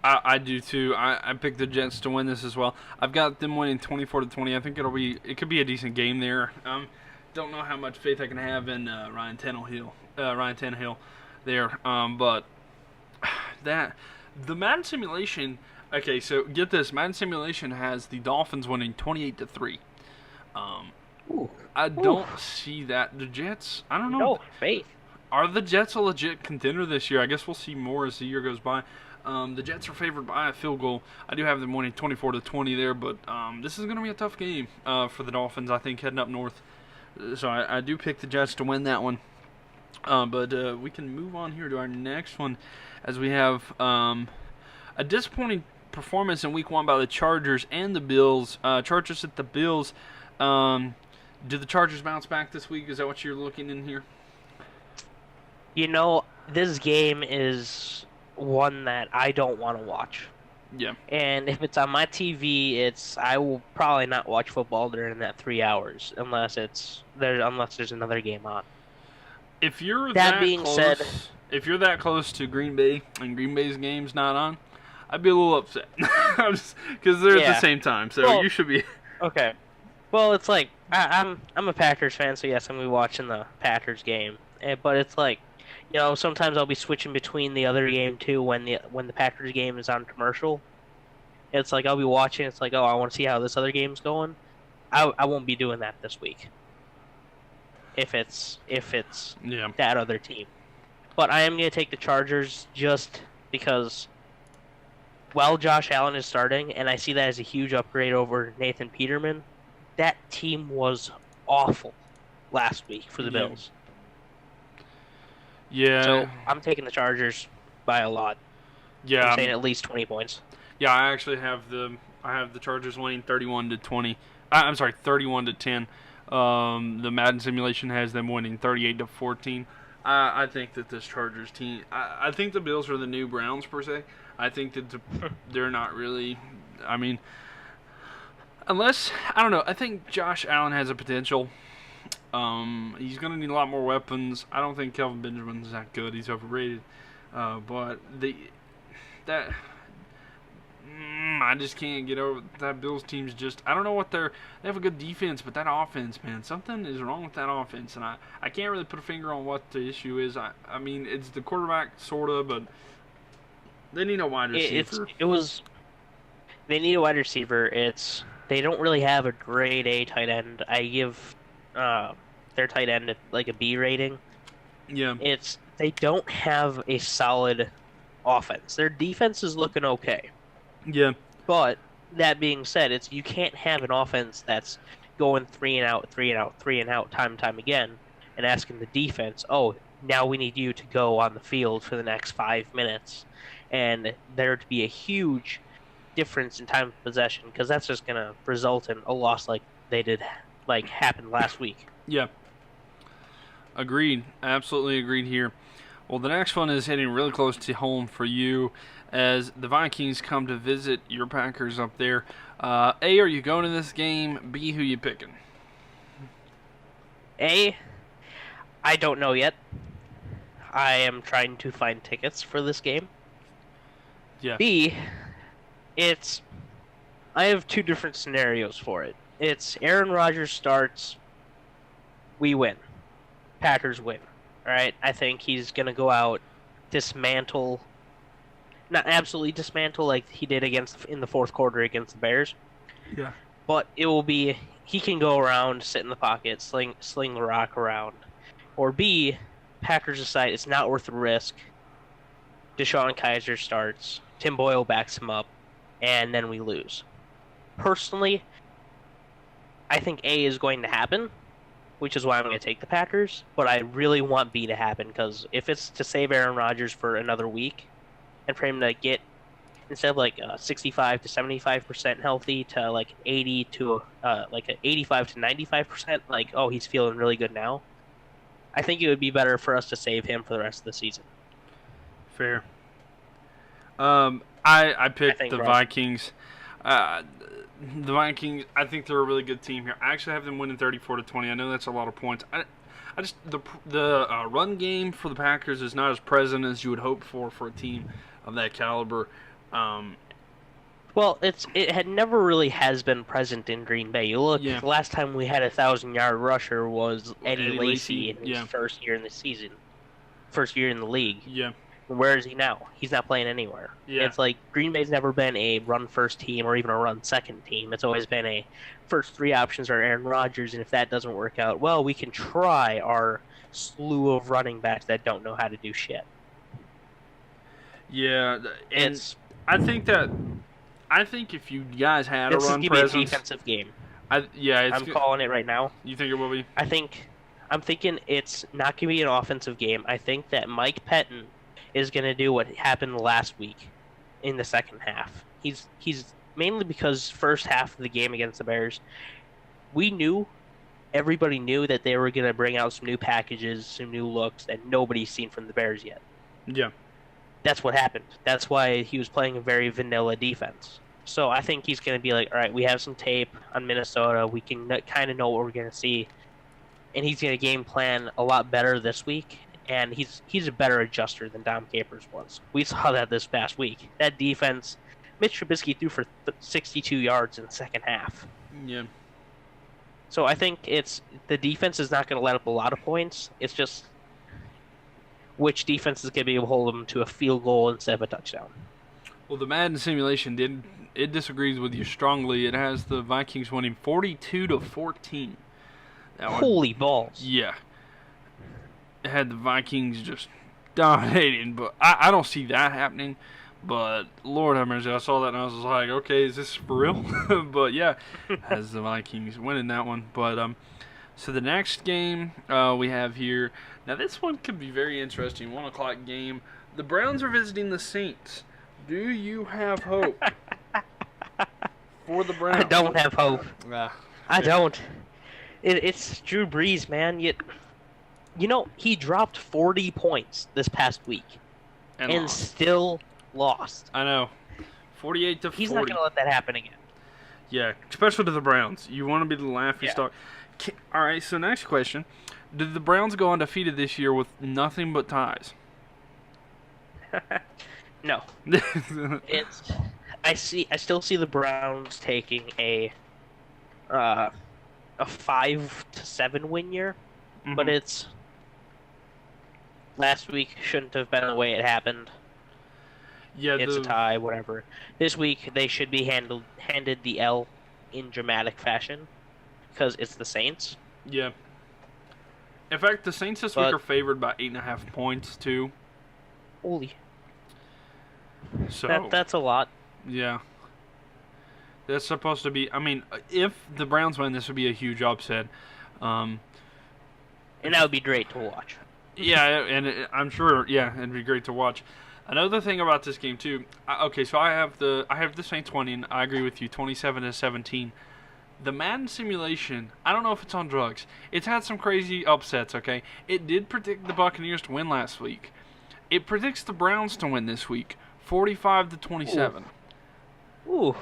I do too. I picked the Jets to win this as well. I've got them winning 24-20. I think it could be a decent game there. Don't know how much faith I can have in Ryan Tannehill there. But that the Madden simulation. Okay, so get this. Madden simulation has the Dolphins winning 28-3. Ooh, I don't see that. The Jets. I don't know. no faith. Are the Jets a legit contender this year? I guess we'll see more as the year goes by. The Jets are favored by a field goal. I do have them winning 24-20 there, but this is going to be a tough game for the Dolphins, I think, heading up north. So I do pick the Jets to win that one. But we can move on here to our next one as we have a disappointing performance in Week 1 by the Chargers and the Bills. Chargers at the Bills. Do the Chargers bounce back this week? Is that what you're looking in here? You know, this game is one that I don't want to watch. Yeah. And if it's on my TV, I will probably not watch football during that 3 hours unless there's another game on. If you're That being close, said- if you're that close to Green Bay and Green Bay's game's not on, I'd be a little upset because they're at the Yeah. same time. So Well- you should be. Okay. Well, it's like I'm a Packers fan, so yes, I'm gonna be watching the Packers game. But it's like, sometimes I'll be switching between the other game too when the Packers game is on commercial. It's like I'll be watching. It's like, oh, I want to see how this other game's going. I won't be doing that this week. If it's Yeah. that other team, but I am gonna take the Chargers just because. While Josh Allen is starting, and I see that as a huge upgrade over Nathan Peterman, that team was awful last week for the Yeah. Bills. Yeah. So I'm taking the Chargers by a lot. yeah. I'm saying at least 20 points. Yeah. I actually have the Chargers winning 31-20. I'm sorry, 31-10. The Madden simulation has them winning 38-14. I think that this Chargers team. I think the Bills are the new Browns per se. I think that they're not really. I mean, unless I don't know. I think Josh Allen has a potential. He's going to need a lot more weapons. I don't think Kelvin Benjamin's that good. He's overrated. But I just can't get over that Bills team's just. I don't know what they have a good defense, but that offense, man, something is wrong with that offense, and I can't really put a finger on what the issue is. I mean, it's the quarterback sorta, but they need a wide receiver. They need a wide receiver. They don't really have a grade A tight end. I give their tight end like a B rating. Yeah. They don't have a solid offense. Their defense is looking okay. Yeah. But that being said, you can't have an offense that's going 3 and out, 3 and out, 3 and out time and time again, and asking the defense, "Oh, now we need you to go on the field for the next 5 minutes," and there to be a huge difference in time of possession, because that's just gonna result in a loss like happened last week. Yeah. Agreed. Absolutely agreed here. Well, the next one is hitting really close to home for you as the Vikings come to visit your Packers up there. A, are you going to this game? B, who you picking? A, I don't know yet. I am trying to find tickets for this game. Yeah. B, I have 2 different scenarios for it. It's Aaron Rodgers starts, we win. Packers win. All right, I think he's going to go out, not absolutely dismantle like he did in the fourth quarter against the Bears. Yeah. But it will be, he can go around, sit in the pocket, sling the rock around. Or B, Packers decide it's not worth the risk. Deshaun Kaiser starts, Tim Boyle backs him up, and then we lose. Personally, I think A is going to happen, which is why I'm going to take the Packers, but I really want B to happen, because if it's to save Aaron Rodgers for another week, and for him to get, instead of like 65 to 75% healthy, to like 80 to like 85 to 95%, like, oh, he's feeling really good now, I think it would be better for us to save him for the rest of the season. Fair. I picked the Vikings. The Vikings, I think they're a really good team here. I actually have them winning 34-20. I know that's a lot of points. I just the run game for the Packers is not as present as you would hope for a team of that caliber. Well, it had never really has been present in Green Bay. You look, the last time we had a 1,000-yard rusher was Eddie Lacy in his first year in the season, first year in the league. Yeah. Where is he now? He's not playing anywhere. Yeah. It's like Green Bay's never been a run-first team or even a run-second team. It's always been a first 3 options are Aaron Rodgers, and if that doesn't work out, well, we can try our slew of running backs that don't know how to do shit. Yeah, and I think if you guys had a run presence, this is going to be a defensive game. I'm calling it right now. You think it will be? I'm thinking it's not going to be an offensive game. I think that Mike Pettin is going to do what happened last week in the second half. He's mainly because first half of the game against the Bears, everybody knew that they were going to bring out some new packages, some new looks that nobody's seen from the Bears yet. Yeah. That's what happened. That's why he was playing a very vanilla defense. So I think he's going to be like, all right, we have some tape on Minnesota. We can kind of know what we're going to see. And he's going to game plan a lot better this week. And he's a better adjuster than Dom Capers was. We saw that this past week. That defense, Mitch Trubisky threw for 62 yards in the second half. Yeah. So I think the defense is not going to let up a lot of points. It's just which defense is going to be able to hold them to a field goal instead of a touchdown. Well, the Madden simulation disagrees with you strongly. It has the Vikings winning 42-14. Holy balls! Yeah. It had the Vikings just dominating, but I don't see that happening. But Lord have mercy, I saw that and I was like, okay, is this for real? But yeah, has the Vikings winning that one. But so the next game we have here. Now this one could be very interesting. 1 o'clock game. The Browns are visiting the Saints. Do you have hope for the Browns? I don't have hope. Ah, I don't. It's Drew Brees, man. You know, he dropped 40 points this past week and still lost. I know. 48-40. He's not going to let that happen again. Yeah, especially to the Browns. You want to be the laughing stock. All right, so next question. Did the Browns go undefeated this year with nothing but ties? No. I still see the Browns taking a 5 to 7 win year, but Mhm. it's last week shouldn't have been the way it happened. Yeah, It's a tie, whatever. This week they should be handed the L in dramatic fashion because it's the Saints. yeah. In fact, the Saints this week But are favored by 8.5 points too. holy, So that's a lot. yeah, that's supposed to be. I mean, if the Browns win, this would be a huge upset. Um, And that would be great to watch. yeah, and I'm sure. Yeah, it'd be great to watch. Another thing about this game too. Okay, so I have the Saints winning. I agree with you, 27-17. The Madden simulation, I don't know if it's on drugs. It's had some crazy upsets, okay? It did predict the Buccaneers to win last week. It predicts the Browns to win this week, 45-27. Ooh,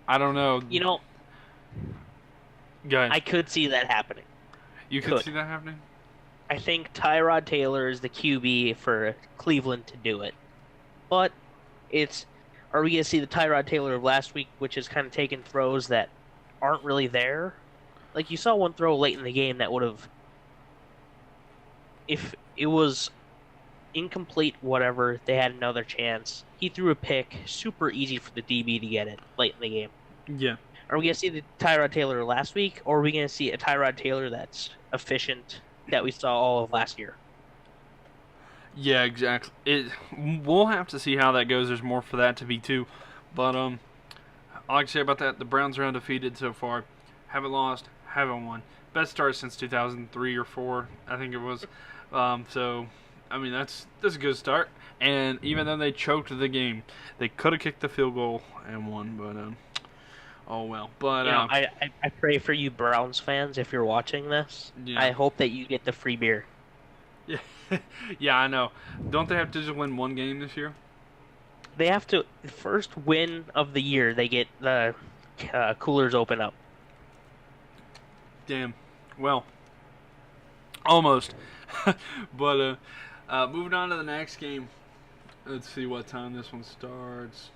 I don't know. you know, Go ahead. I could see that happening. You could see that happening? I think Tyrod Taylor is the QB for Cleveland to do it. But are we going to see the Tyrod Taylor of last week, which is kind of taking throws that aren't really there? Like, you saw one throw late in the game that would have, if it was incomplete, whatever, they had another chance. He threw a pick, super easy for the DB to get it late in the game. Yeah. Are we going to see the Tyrod Taylor last week, or are we going to see a Tyrod Taylor that's efficient that we saw all of last year? Yeah, exactly. We'll have to see how that goes. There's more for that to be too. But I like to say about that, the Browns are undefeated so far. Haven't lost, haven't won. Best start since 2003 or 4, I think it was. So I mean that's a good start. And even though they choked the game, they could have kicked the field goal and won, but oh well. But I pray for you Browns fans if you're watching this. Yeah. I hope that you get the free beer. Yeah, yeah, I know. Don't they have to just win one game this year? They have to first win of the year. They get the coolers open up. Damn. Well, almost. But moving on to the next game. Let's see what time this one starts.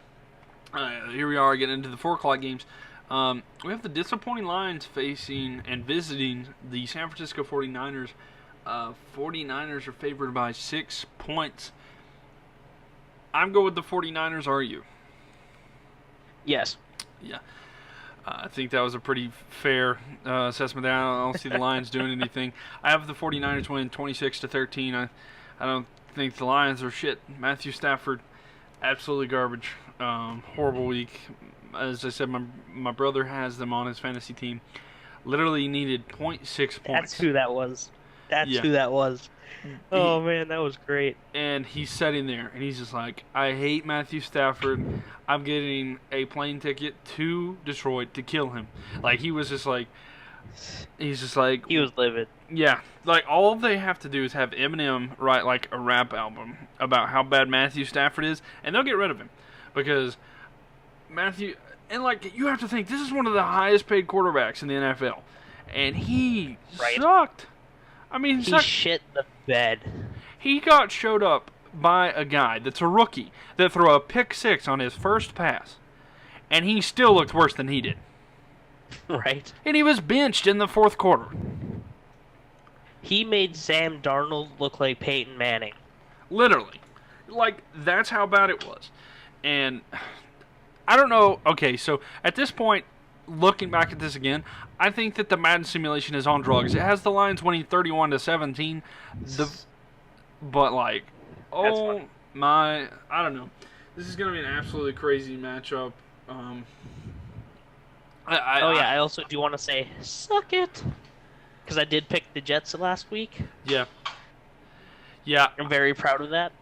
Here we are getting into the 4 o'clock games. We have the disappointing Lions facing and visiting the San Francisco 49ers. 49ers are favored by 6 points. I'm going with the 49ers, are you? Yes. Yeah. I think that was a pretty fair assessment there. I don't see the Lions doing anything. I have the 49ers winning 26-13. I don't think the Lions are shit. Matthew Stafford, absolutely garbage. Horrible week. As I said, my brother has them on his fantasy team. Literally needed 0.6 points. That's who that was. Who that was. Oh, man, that was great. And he's sitting there, and he's just like, I hate Matthew Stafford. I'm getting a plane ticket to Detroit to kill him. Like, he was just like, he's just like... He was livid. Yeah. Like, all they have to do is have Eminem write, like, a rap album about how bad Matthew Stafford is, and they'll get rid of him. Because Matthew... And, like, you have to think, this is one of the highest paid quarterbacks in the NFL. And he sucked. I mean, he shit the bed. He got showed up by a guy that's a rookie that threw a pick 6 on his first pass, and he still looked worse than he did. Right. And he was benched in the 4th quarter. He made Sam Darnold look like Peyton Manning. Literally. Like, that's how bad it was. And I don't know. Okay, so at this point, looking back at this again, I think that the Madden simulation is on drugs. It has the Lions winning 31-17. But like, oh my, I don't know. This is gonna be an absolutely crazy matchup. I also do want to say, suck it, because I did pick the Jets last week. Yeah. I'm very proud of that.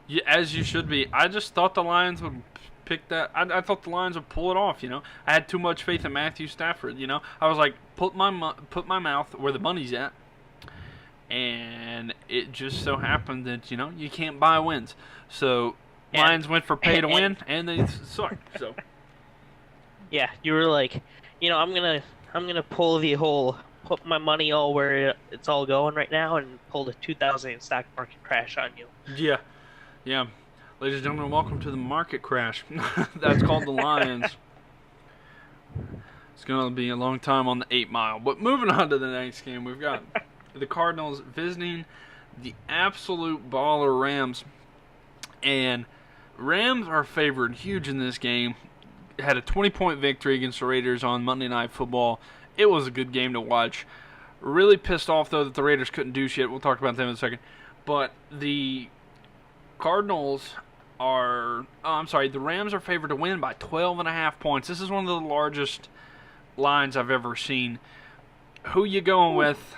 Yeah, as you should be. I just thought the Lions would pick that. I thought the Lions would pull it off. You know, I had too much faith in Matthew Stafford. You know, I was like, put my mouth where the money's at, and it just so happened that you can't buy wins. So Lions went for pay to win, and they suck. So yeah, you were like, I'm gonna pull the whole put my money all where it's all going right now, and pull the 2000 stock market crash on you. Yeah. Ladies and gentlemen, welcome to the market crash. That's called the Lions. It's going to be a long time on the 8 Mile. But moving on to the next game, we've got the Cardinals visiting the absolute baller Rams. And Rams are favored huge in this game. Had a 20-point victory against the Raiders on Monday Night Football. It was a good game to watch. Really pissed off, though, that the Raiders couldn't do shit. We'll talk about them in a second. But the Cardinals are... the Rams are favored to win by 12.5 points. This is one of the largest lines I've ever seen. Who you going with?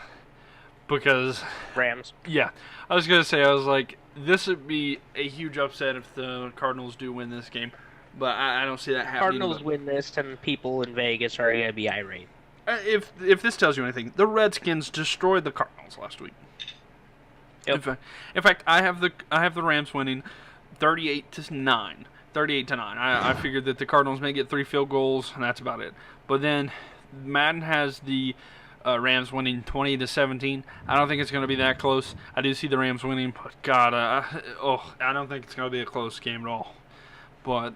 Because... Rams. Yeah. I was going to say, I was like, this would be a huge upset if the Cardinals do win this game. But I don't see that happening. Cardinals win this, and people in Vegas are going to be irate. If this tells you anything, the Redskins destroyed the Cardinals last week. Yep. In fact, I have the Rams winning 38-9. 38-9. I figured that the Cardinals may get 3 field goals, and that's about it. But then Madden has the Rams winning 20-17. I don't think it's going to be that close. I do see the Rams winning, but God, I don't think it's going to be a close game at all. But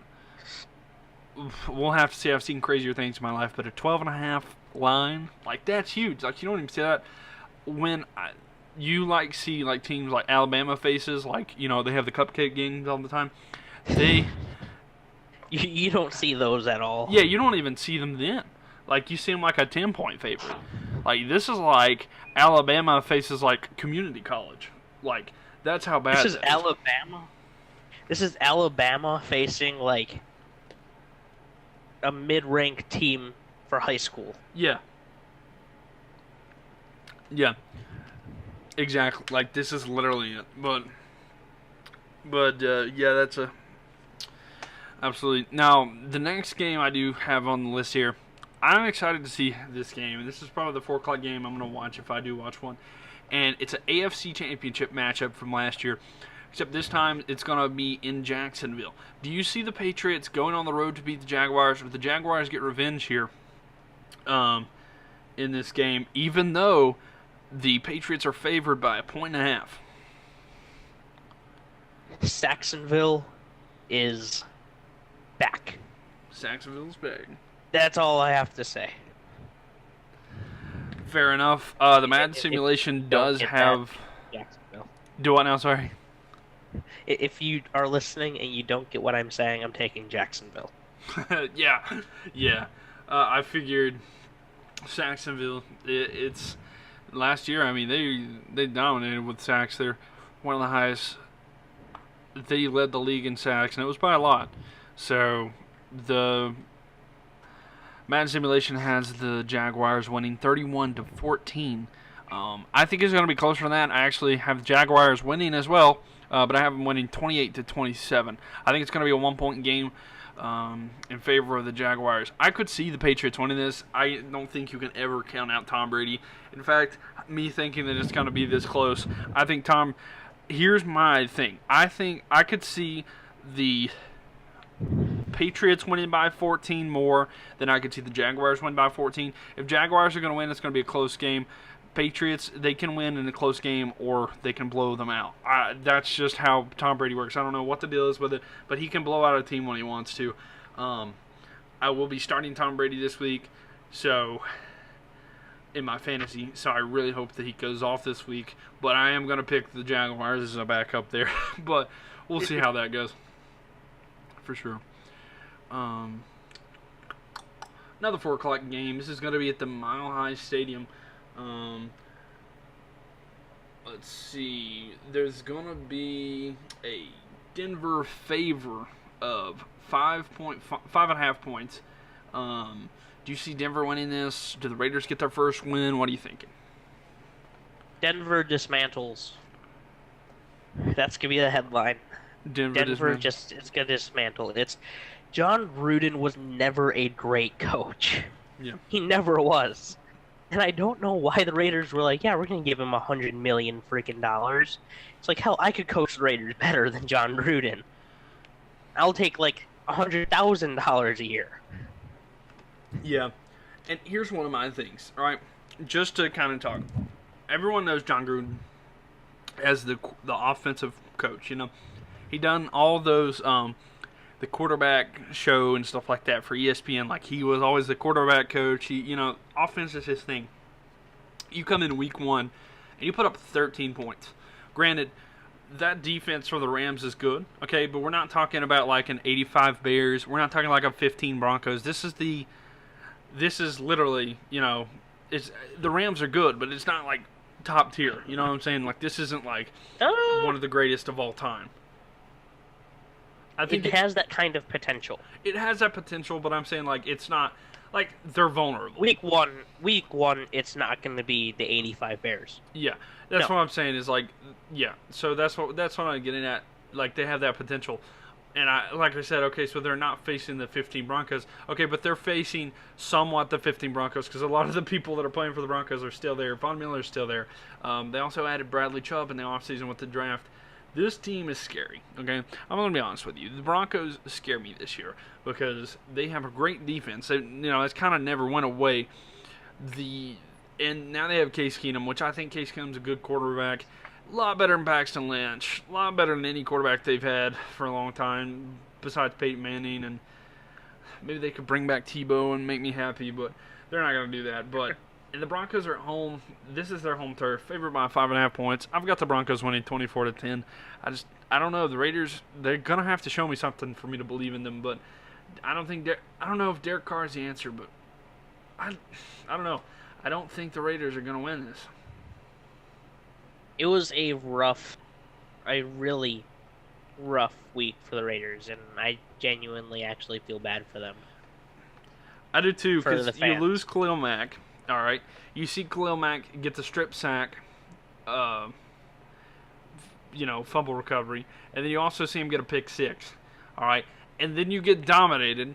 we'll have to see. I've seen crazier things in my life, but a 12.5 line, like, that's huge. Like, you don't even see that when you see teams like Alabama faces, like, they have the cupcake games all the time. You don't see those at all. Yeah, you don't even see them then. Like, you see them like a 10-point favorite. Like, this is like Alabama faces like community college. Like, that's how bad. This is Alabama. This is Alabama facing like a mid-ranked team for high school. Yeah. Yeah. Exactly. Like, this is literally it. But yeah, that's a absolutely. Now, the next game I do have on the list here, I'm excited to see this game. This is probably the 4 o'clock game I'm going to watch if I do watch one. And it's an AFC Championship matchup from last year. Except this time, it's going to be in Jacksonville. Do you see the Patriots going on the road to beat the Jaguars, or the Jaguars get revenge here in this game, even though the Patriots are favored by 1.5? Saxonville is back. Saxonville's back. That's all I have to say. Fair enough. The Madden simulation does have... Jacksonville. Do what now, sorry? If you are listening and you don't get what I'm saying, I'm taking Jacksonville. Yeah. I figured Saxonville. It's last year. I mean, they dominated with sacks. They're one of the highest. They led the league in sacks, and it was by a lot. So the Madden simulation has the Jaguars winning 31-14. I think it's going to be closer than that. I actually have the Jaguars winning as well. But I have them winning 28-27. I think it's going to be a 1-point game in favor of the Jaguars. I could see the Patriots winning this. I don't think you can ever count out Tom Brady. In fact, me thinking that it's going to be this close, I think here's my thing. I think I could see the Patriots winning by 14 more than I could see the Jaguars win by 14. If Jaguars are going to win, it's going to be a close game. Patriots, they can win in a close game or they can blow them out. That's just how Tom Brady works. I don't know what the deal is with it, but he can blow out a team when he wants to. I will be starting Tom Brady this week, so in my fantasy, so I really hope that he goes off this week. But I am going to pick the Jaguars as a backup there, but we'll see how that goes for sure. Another 4 o'clock game. This is going to be at the Mile High Stadium. Let's see. There's gonna be a Denver favor of 5.5 points. Do you see Denver winning this? Do the Raiders get their first win? What are you thinking? Denver dismantles. That's gonna be the headline. Denver just it's gonna dismantle. John Gruden was never a great coach. Yeah, he never was. And I don't know why the Raiders were like, yeah, we're going to give him $100 million freaking dollars. It's like, hell, I could coach the Raiders better than John Gruden. I'll take like $100,000 a year. Yeah. And here's one of my things, all right? Just to kind of talk. Everyone knows John Gruden as the offensive coach, He done all those the quarterback show and stuff like that for ESPN. Like he was always the quarterback coach. Offense is his thing. You come in week 1 and you put up 13 points. Granted, that defense for the Rams is good, okay, but we're not talking about like an 85 Bears. We're not talking like a 15 Broncos. This is literally, it's the Rams are good, but it's not like top tier. You know what I'm saying? Like this isn't like one of the greatest of all time. I think it has that kind of potential. It has that potential, but I'm saying like it's not like they're vulnerable. Week one, it's not going to be the 85 Bears. Yeah, that's what I'm saying is like, yeah. So that's what I'm getting at. Like they have that potential, and like I said, okay, so they're not facing the 15 Broncos, okay, but they're facing somewhat the 15 Broncos because a lot of the people that are playing for the Broncos are still there. Von Miller's still there. They also added Bradley Chubb in the offseason with the draft. This team is scary, okay? I'm going to be honest with you. The Broncos scare me this year because they have a great defense. It's kind of never went away. And now they have Case Keenum, which I think Case Keenum's a good quarterback. A lot better than Paxton Lynch. A lot better than any quarterback they've had for a long time besides Peyton Manning. And maybe they could bring back Tebow and make me happy, but they're not going to do that. But and the Broncos are at home. This is their home turf. Favored by 5.5 points. I've got the Broncos winning 24-10. I don't know. The Raiders, they're gonna have to show me something for me to believe in them. But I don't know if Derek Carr is the answer. But I don't know. I don't think the Raiders are gonna win this. It was a really rough week for the Raiders, and I genuinely actually feel bad for them. I do too, because you lose Khalil Mack. All right, you see Khalil Mack get the strip sack, fumble recovery, and then you also see him get a pick 6. All right, and then you get dominated.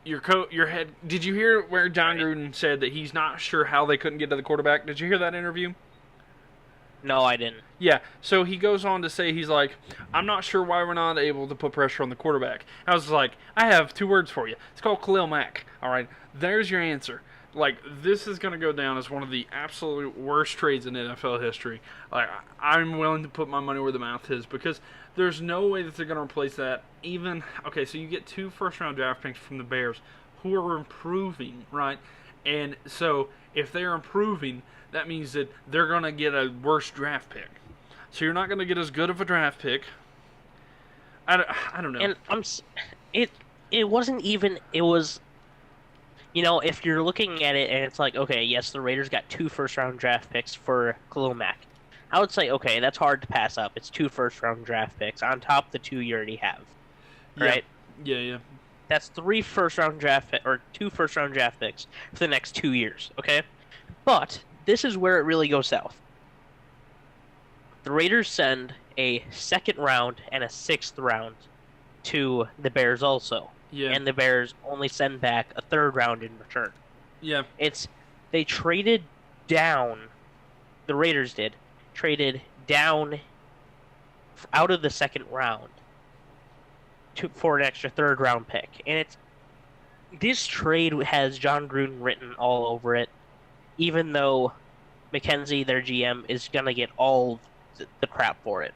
Your head. Did you hear where John Gruden said that he's not sure how they couldn't get to the quarterback? Did you hear that interview? No, I didn't. Yeah, so he goes on to say, he's like, I'm not sure why we're not able to put pressure on the quarterback. I was like, I have 2 words for you. It's called Khalil Mack. All right, there's your answer. Like, this is going to go down as one of the absolute worst trades in NFL history. Like, I'm willing to put my money where the mouth is because there's no way that they're going to replace that. Okay, so you get 2 first-round draft picks from the Bears who are improving, right? And so if they're improving, that means that they're going to get a worse draft pick. So you're not going to get as good of a draft pick. I don't know. And it wasn't even, it was, if you're looking at it and it's like, okay, yes, the Raiders got 2 first-round draft picks for Khalil Mack. I would say, okay, that's hard to pass up. It's 2 first-round draft picks on top of the 2 you already have, right? Yeah. That's 2 first-round draft picks for the next 2 years, okay? But this is where it really goes south. The Raiders send a 2nd round and a 6th round to the Bears also. Yeah. And the Bears only send back a 3rd round in return. Yeah. They traded down, the Raiders traded down out of the 2nd round for an extra 3rd round pick. And this trade has John Gruden written all over it, even though McKenzie, their GM, is going to get all the crap for it.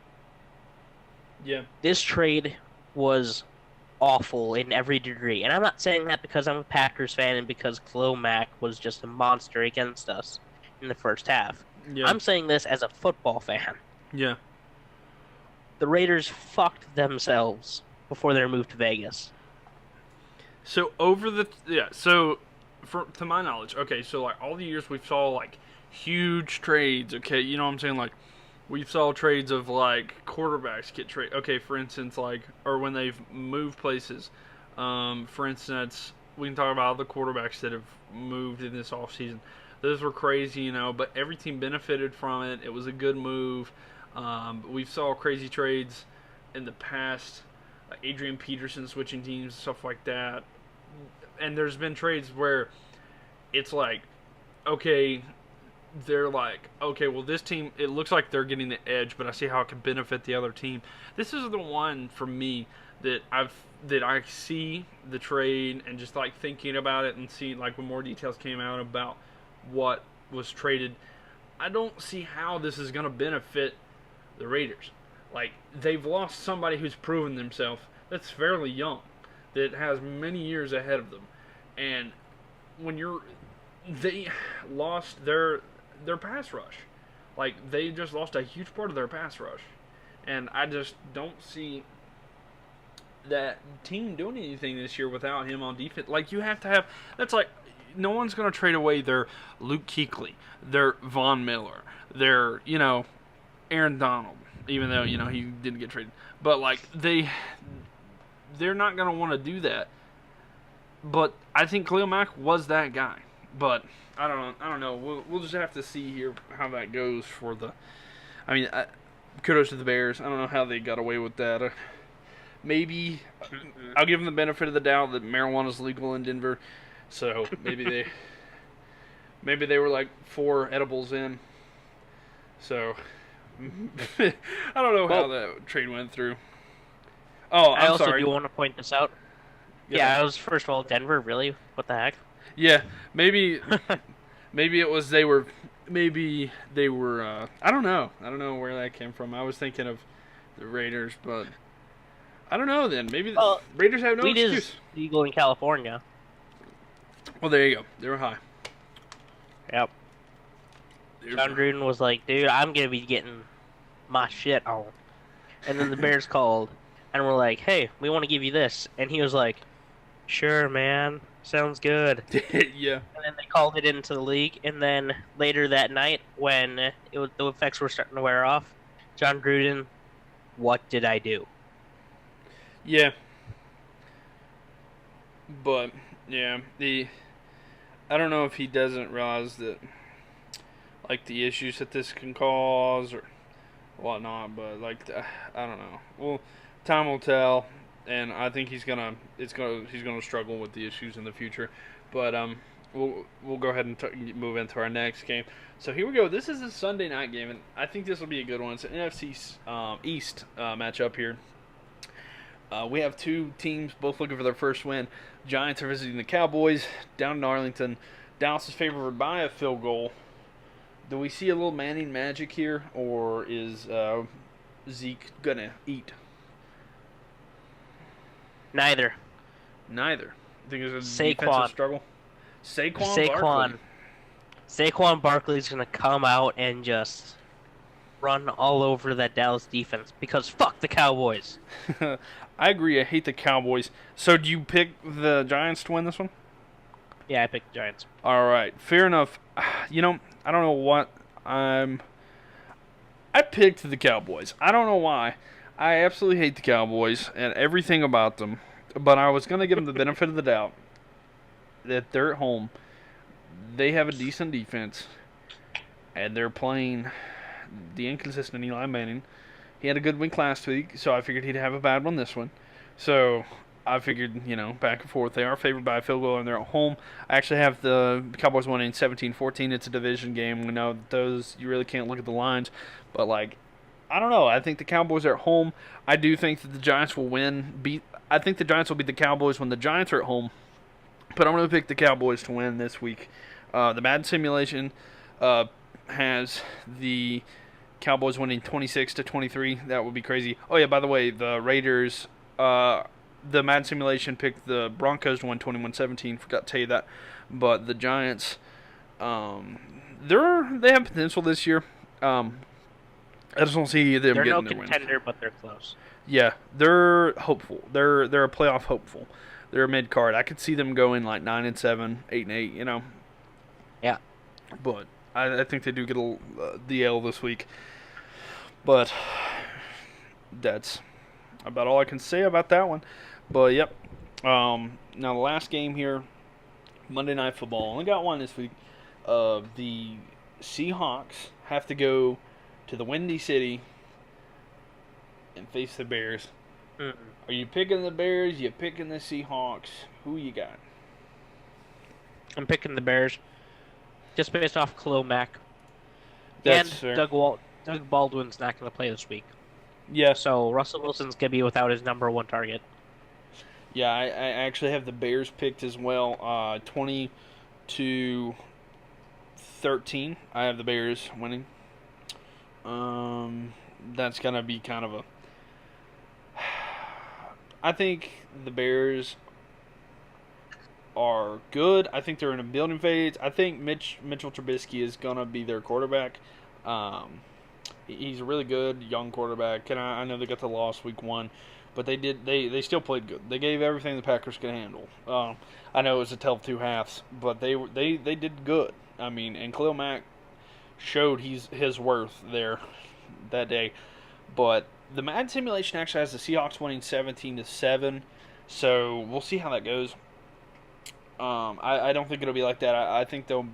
Yeah. This trade was awful in every degree. And I'm not saying that because I'm a Packers fan and because Khalil Mack was just a monster against us in the first half. Yeah. I'm saying this as a football fan. Yeah. The Raiders fucked themselves before their move to Vegas. So to my knowledge, okay, so like all the years we saw like huge trades, okay, you know what I'm saying, like we saw trades of like quarterbacks get traded. Okay, for instance, like, or when they've moved places. For instance, we can talk about all the quarterbacks that have moved in this offseason. Those were crazy, but every team benefited from it. It was a good move. We saw crazy trades in the past, like Adrian Peterson switching teams, stuff like that. And there's been trades where it's like, okay, they're like, okay, well, this team, it looks like they're getting the edge, but I see how it can benefit the other team. This is the one for me that I see the trade and just like thinking about it and see like when more details came out about what was traded. I don't see how this is going to benefit the Raiders. Like, they've lost somebody who's proven themselves that's fairly young, that has many years ahead of them. And when they lost their pass rush. Like, they just lost a huge part of their pass rush. And I just don't see that team doing anything this year without him on defense. Like, you have to have, that's like, no one's going to trade away their Luke Kuechly, their Von Miller, their, Aaron Donald, even though, he didn't get traded. But, like, they're not going to want to do that. But I think Khalil Mack was that guy. But I don't know. We'll just have to see here how that goes for the. I mean, kudos to the Bears. I don't know how they got away with that. Maybe I'll give them the benefit of the doubt that marijuana is legal in Denver, so maybe they were like 4 edibles in. So I don't know how that trade went through. Oh, I also sorry. do want to point this out. Yeah, I was first of all Denver. Really? What the heck? Yeah, maybe it was they were I don't know where that came from. I was thinking of the Raiders, but I don't know then. Maybe the Raiders have no weed excuse. Is legal in California. Well, there you go. They were high. Yep. John Gruden was like, dude, I'm going to be getting my shit on. And then the Bears called and were like, hey, we want to give you this. And he was like, sure, man. Sounds good. Yeah. And then they called it into the league. And then later that night, when the effects were starting to wear off, John Gruden, what did I do? Yeah. But, yeah, I don't know if he doesn't realize that, like, the issues that this can cause or whatnot, but, like, I don't know. Well, time will tell. And I think he's gonna struggle with the issues in the future, but we'll go ahead and move into our next game. So here we go. This is a Sunday night game, and I think this will be a good one. It's an NFC East matchup here. We have 2 teams both looking for their first win. Giants are visiting the Cowboys down in Arlington. Dallas is favored by a field goal. Do we see a little Manning magic here, or is Zeke gonna eat? Neither. I think it's a defensive struggle. Saquon Barkley's going to come out and just run all over that Dallas defense because fuck the Cowboys. I agree. I hate the Cowboys. So do you pick the Giants to win this one? Yeah, I picked the Giants. All right. Fair enough. I don't know what I picked the Cowboys. I don't know why. I absolutely hate the Cowboys and everything about them, but I was going to give them the benefit of the doubt that they're at home. They have a decent defense, and they're playing the inconsistent Eli Manning. He had a good week last week, so I figured he'd have a bad one this one. So I figured, back and forth. They are favored by a field goal, and they're at home. I actually have the Cowboys winning 17-14. It's a division game. We know those, you really can't look at the lines, but, like, I don't know. I think the Cowboys are at home. I do think that the Giants will I think the Giants will beat the Cowboys when the Giants are at home. But I'm going to pick the Cowboys to win this week. The Madden simulation has the Cowboys winning 26-23. That would be crazy. Oh yeah, by the way, the Raiders. The Madden simulation picked the Broncos to win 21-17. Forgot to tell you that. But the Giants, they have potential this year. I just don't see them getting their wins. They're no contender, but they're close. Yeah, they're hopeful. They're a playoff hopeful. They're a mid card. I could see them going like 9-7, 8-8. Yeah. But I think they do get the L this week. But that's about all I can say about that one. But yep. Now the last game here, Monday Night Football. Only got one this week. The Seahawks have to go to the Windy City and face the Bears. Mm-mm. Are you picking the Bears? You picking the Seahawks? Who you got? I'm picking the Bears, just based off Khalil Mack. That's and fair. Doug Baldwin's not going to play this week. Yeah. So Russell Wilson's going to be without his number 1 target. Yeah, I actually have the Bears picked as well. 20-13. I have the Bears winning. that's going to be kind of a... I think the Bears are good. I think they're in a building phase. I think Mitchell Trubisky is going to be their quarterback. He's a really good young quarterback, and I know they got the loss week 1, but they still played good. They gave everything the Packers could handle. I know it was a tale of two halves, but they did good. I mean, and Khalil Mack showed his worth there that day. But the Madden simulation actually has the Seahawks winning 17-7, so we'll see how that goes. I don't think it'll be like that. I think they'll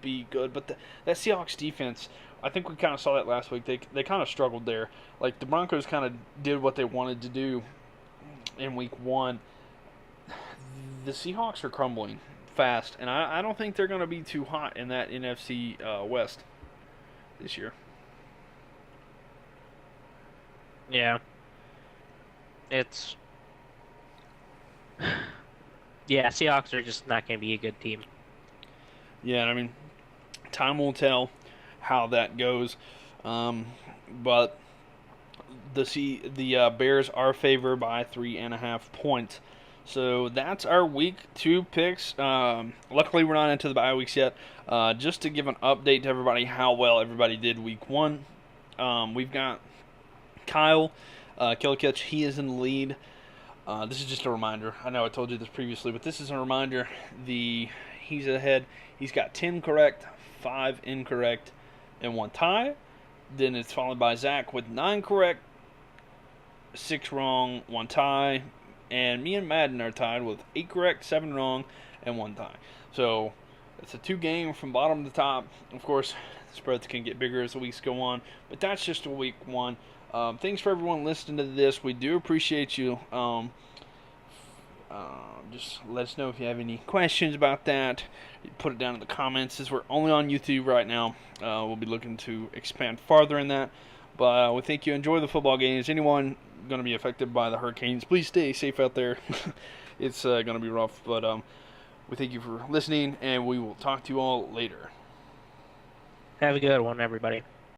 be good, but that Seahawks defense, I think we kind of saw that last week. They kind of struggled there. Like, the Broncos kind of did what they wanted to do in week 1. The Seahawks are crumbling fast, and I don't think they're going to be too hot in that NFC West this year. Yeah. Yeah, Seahawks are just not going to be a good team. Yeah, and I mean, time will tell how that goes. But the Bears are favored by 3.5 points. So that's our week 2 picks. Luckily, we're not into the bye weeks yet. Just to give an update to everybody how well everybody did week 1. We've got Kyle Killikich. He is in the lead. This is just a reminder. I know I told you this previously, but this is a reminder. He's ahead. He's got 10 correct, 5 incorrect, and 1 tie. Then it's followed by Zach with 9 correct, 6 wrong, 1 tie. And me and Madden are tied with 8 correct, 7 wrong, and 1 tie. So it's a 2-game from bottom to top. Of course, spreads can get bigger as the weeks go on, but that's just a week 1. Thanks for everyone listening to this. We do appreciate you. Just let us know if you have any questions about that. Put it down in the comments. Since we're only on YouTube right now, we'll be looking to expand farther in that. But we think you enjoy the football games. Anyone going to be affected by the hurricanes, please stay safe out there. It's going to be rough. But we thank you for listening, and we will talk to you all later. Have a good one, everybody.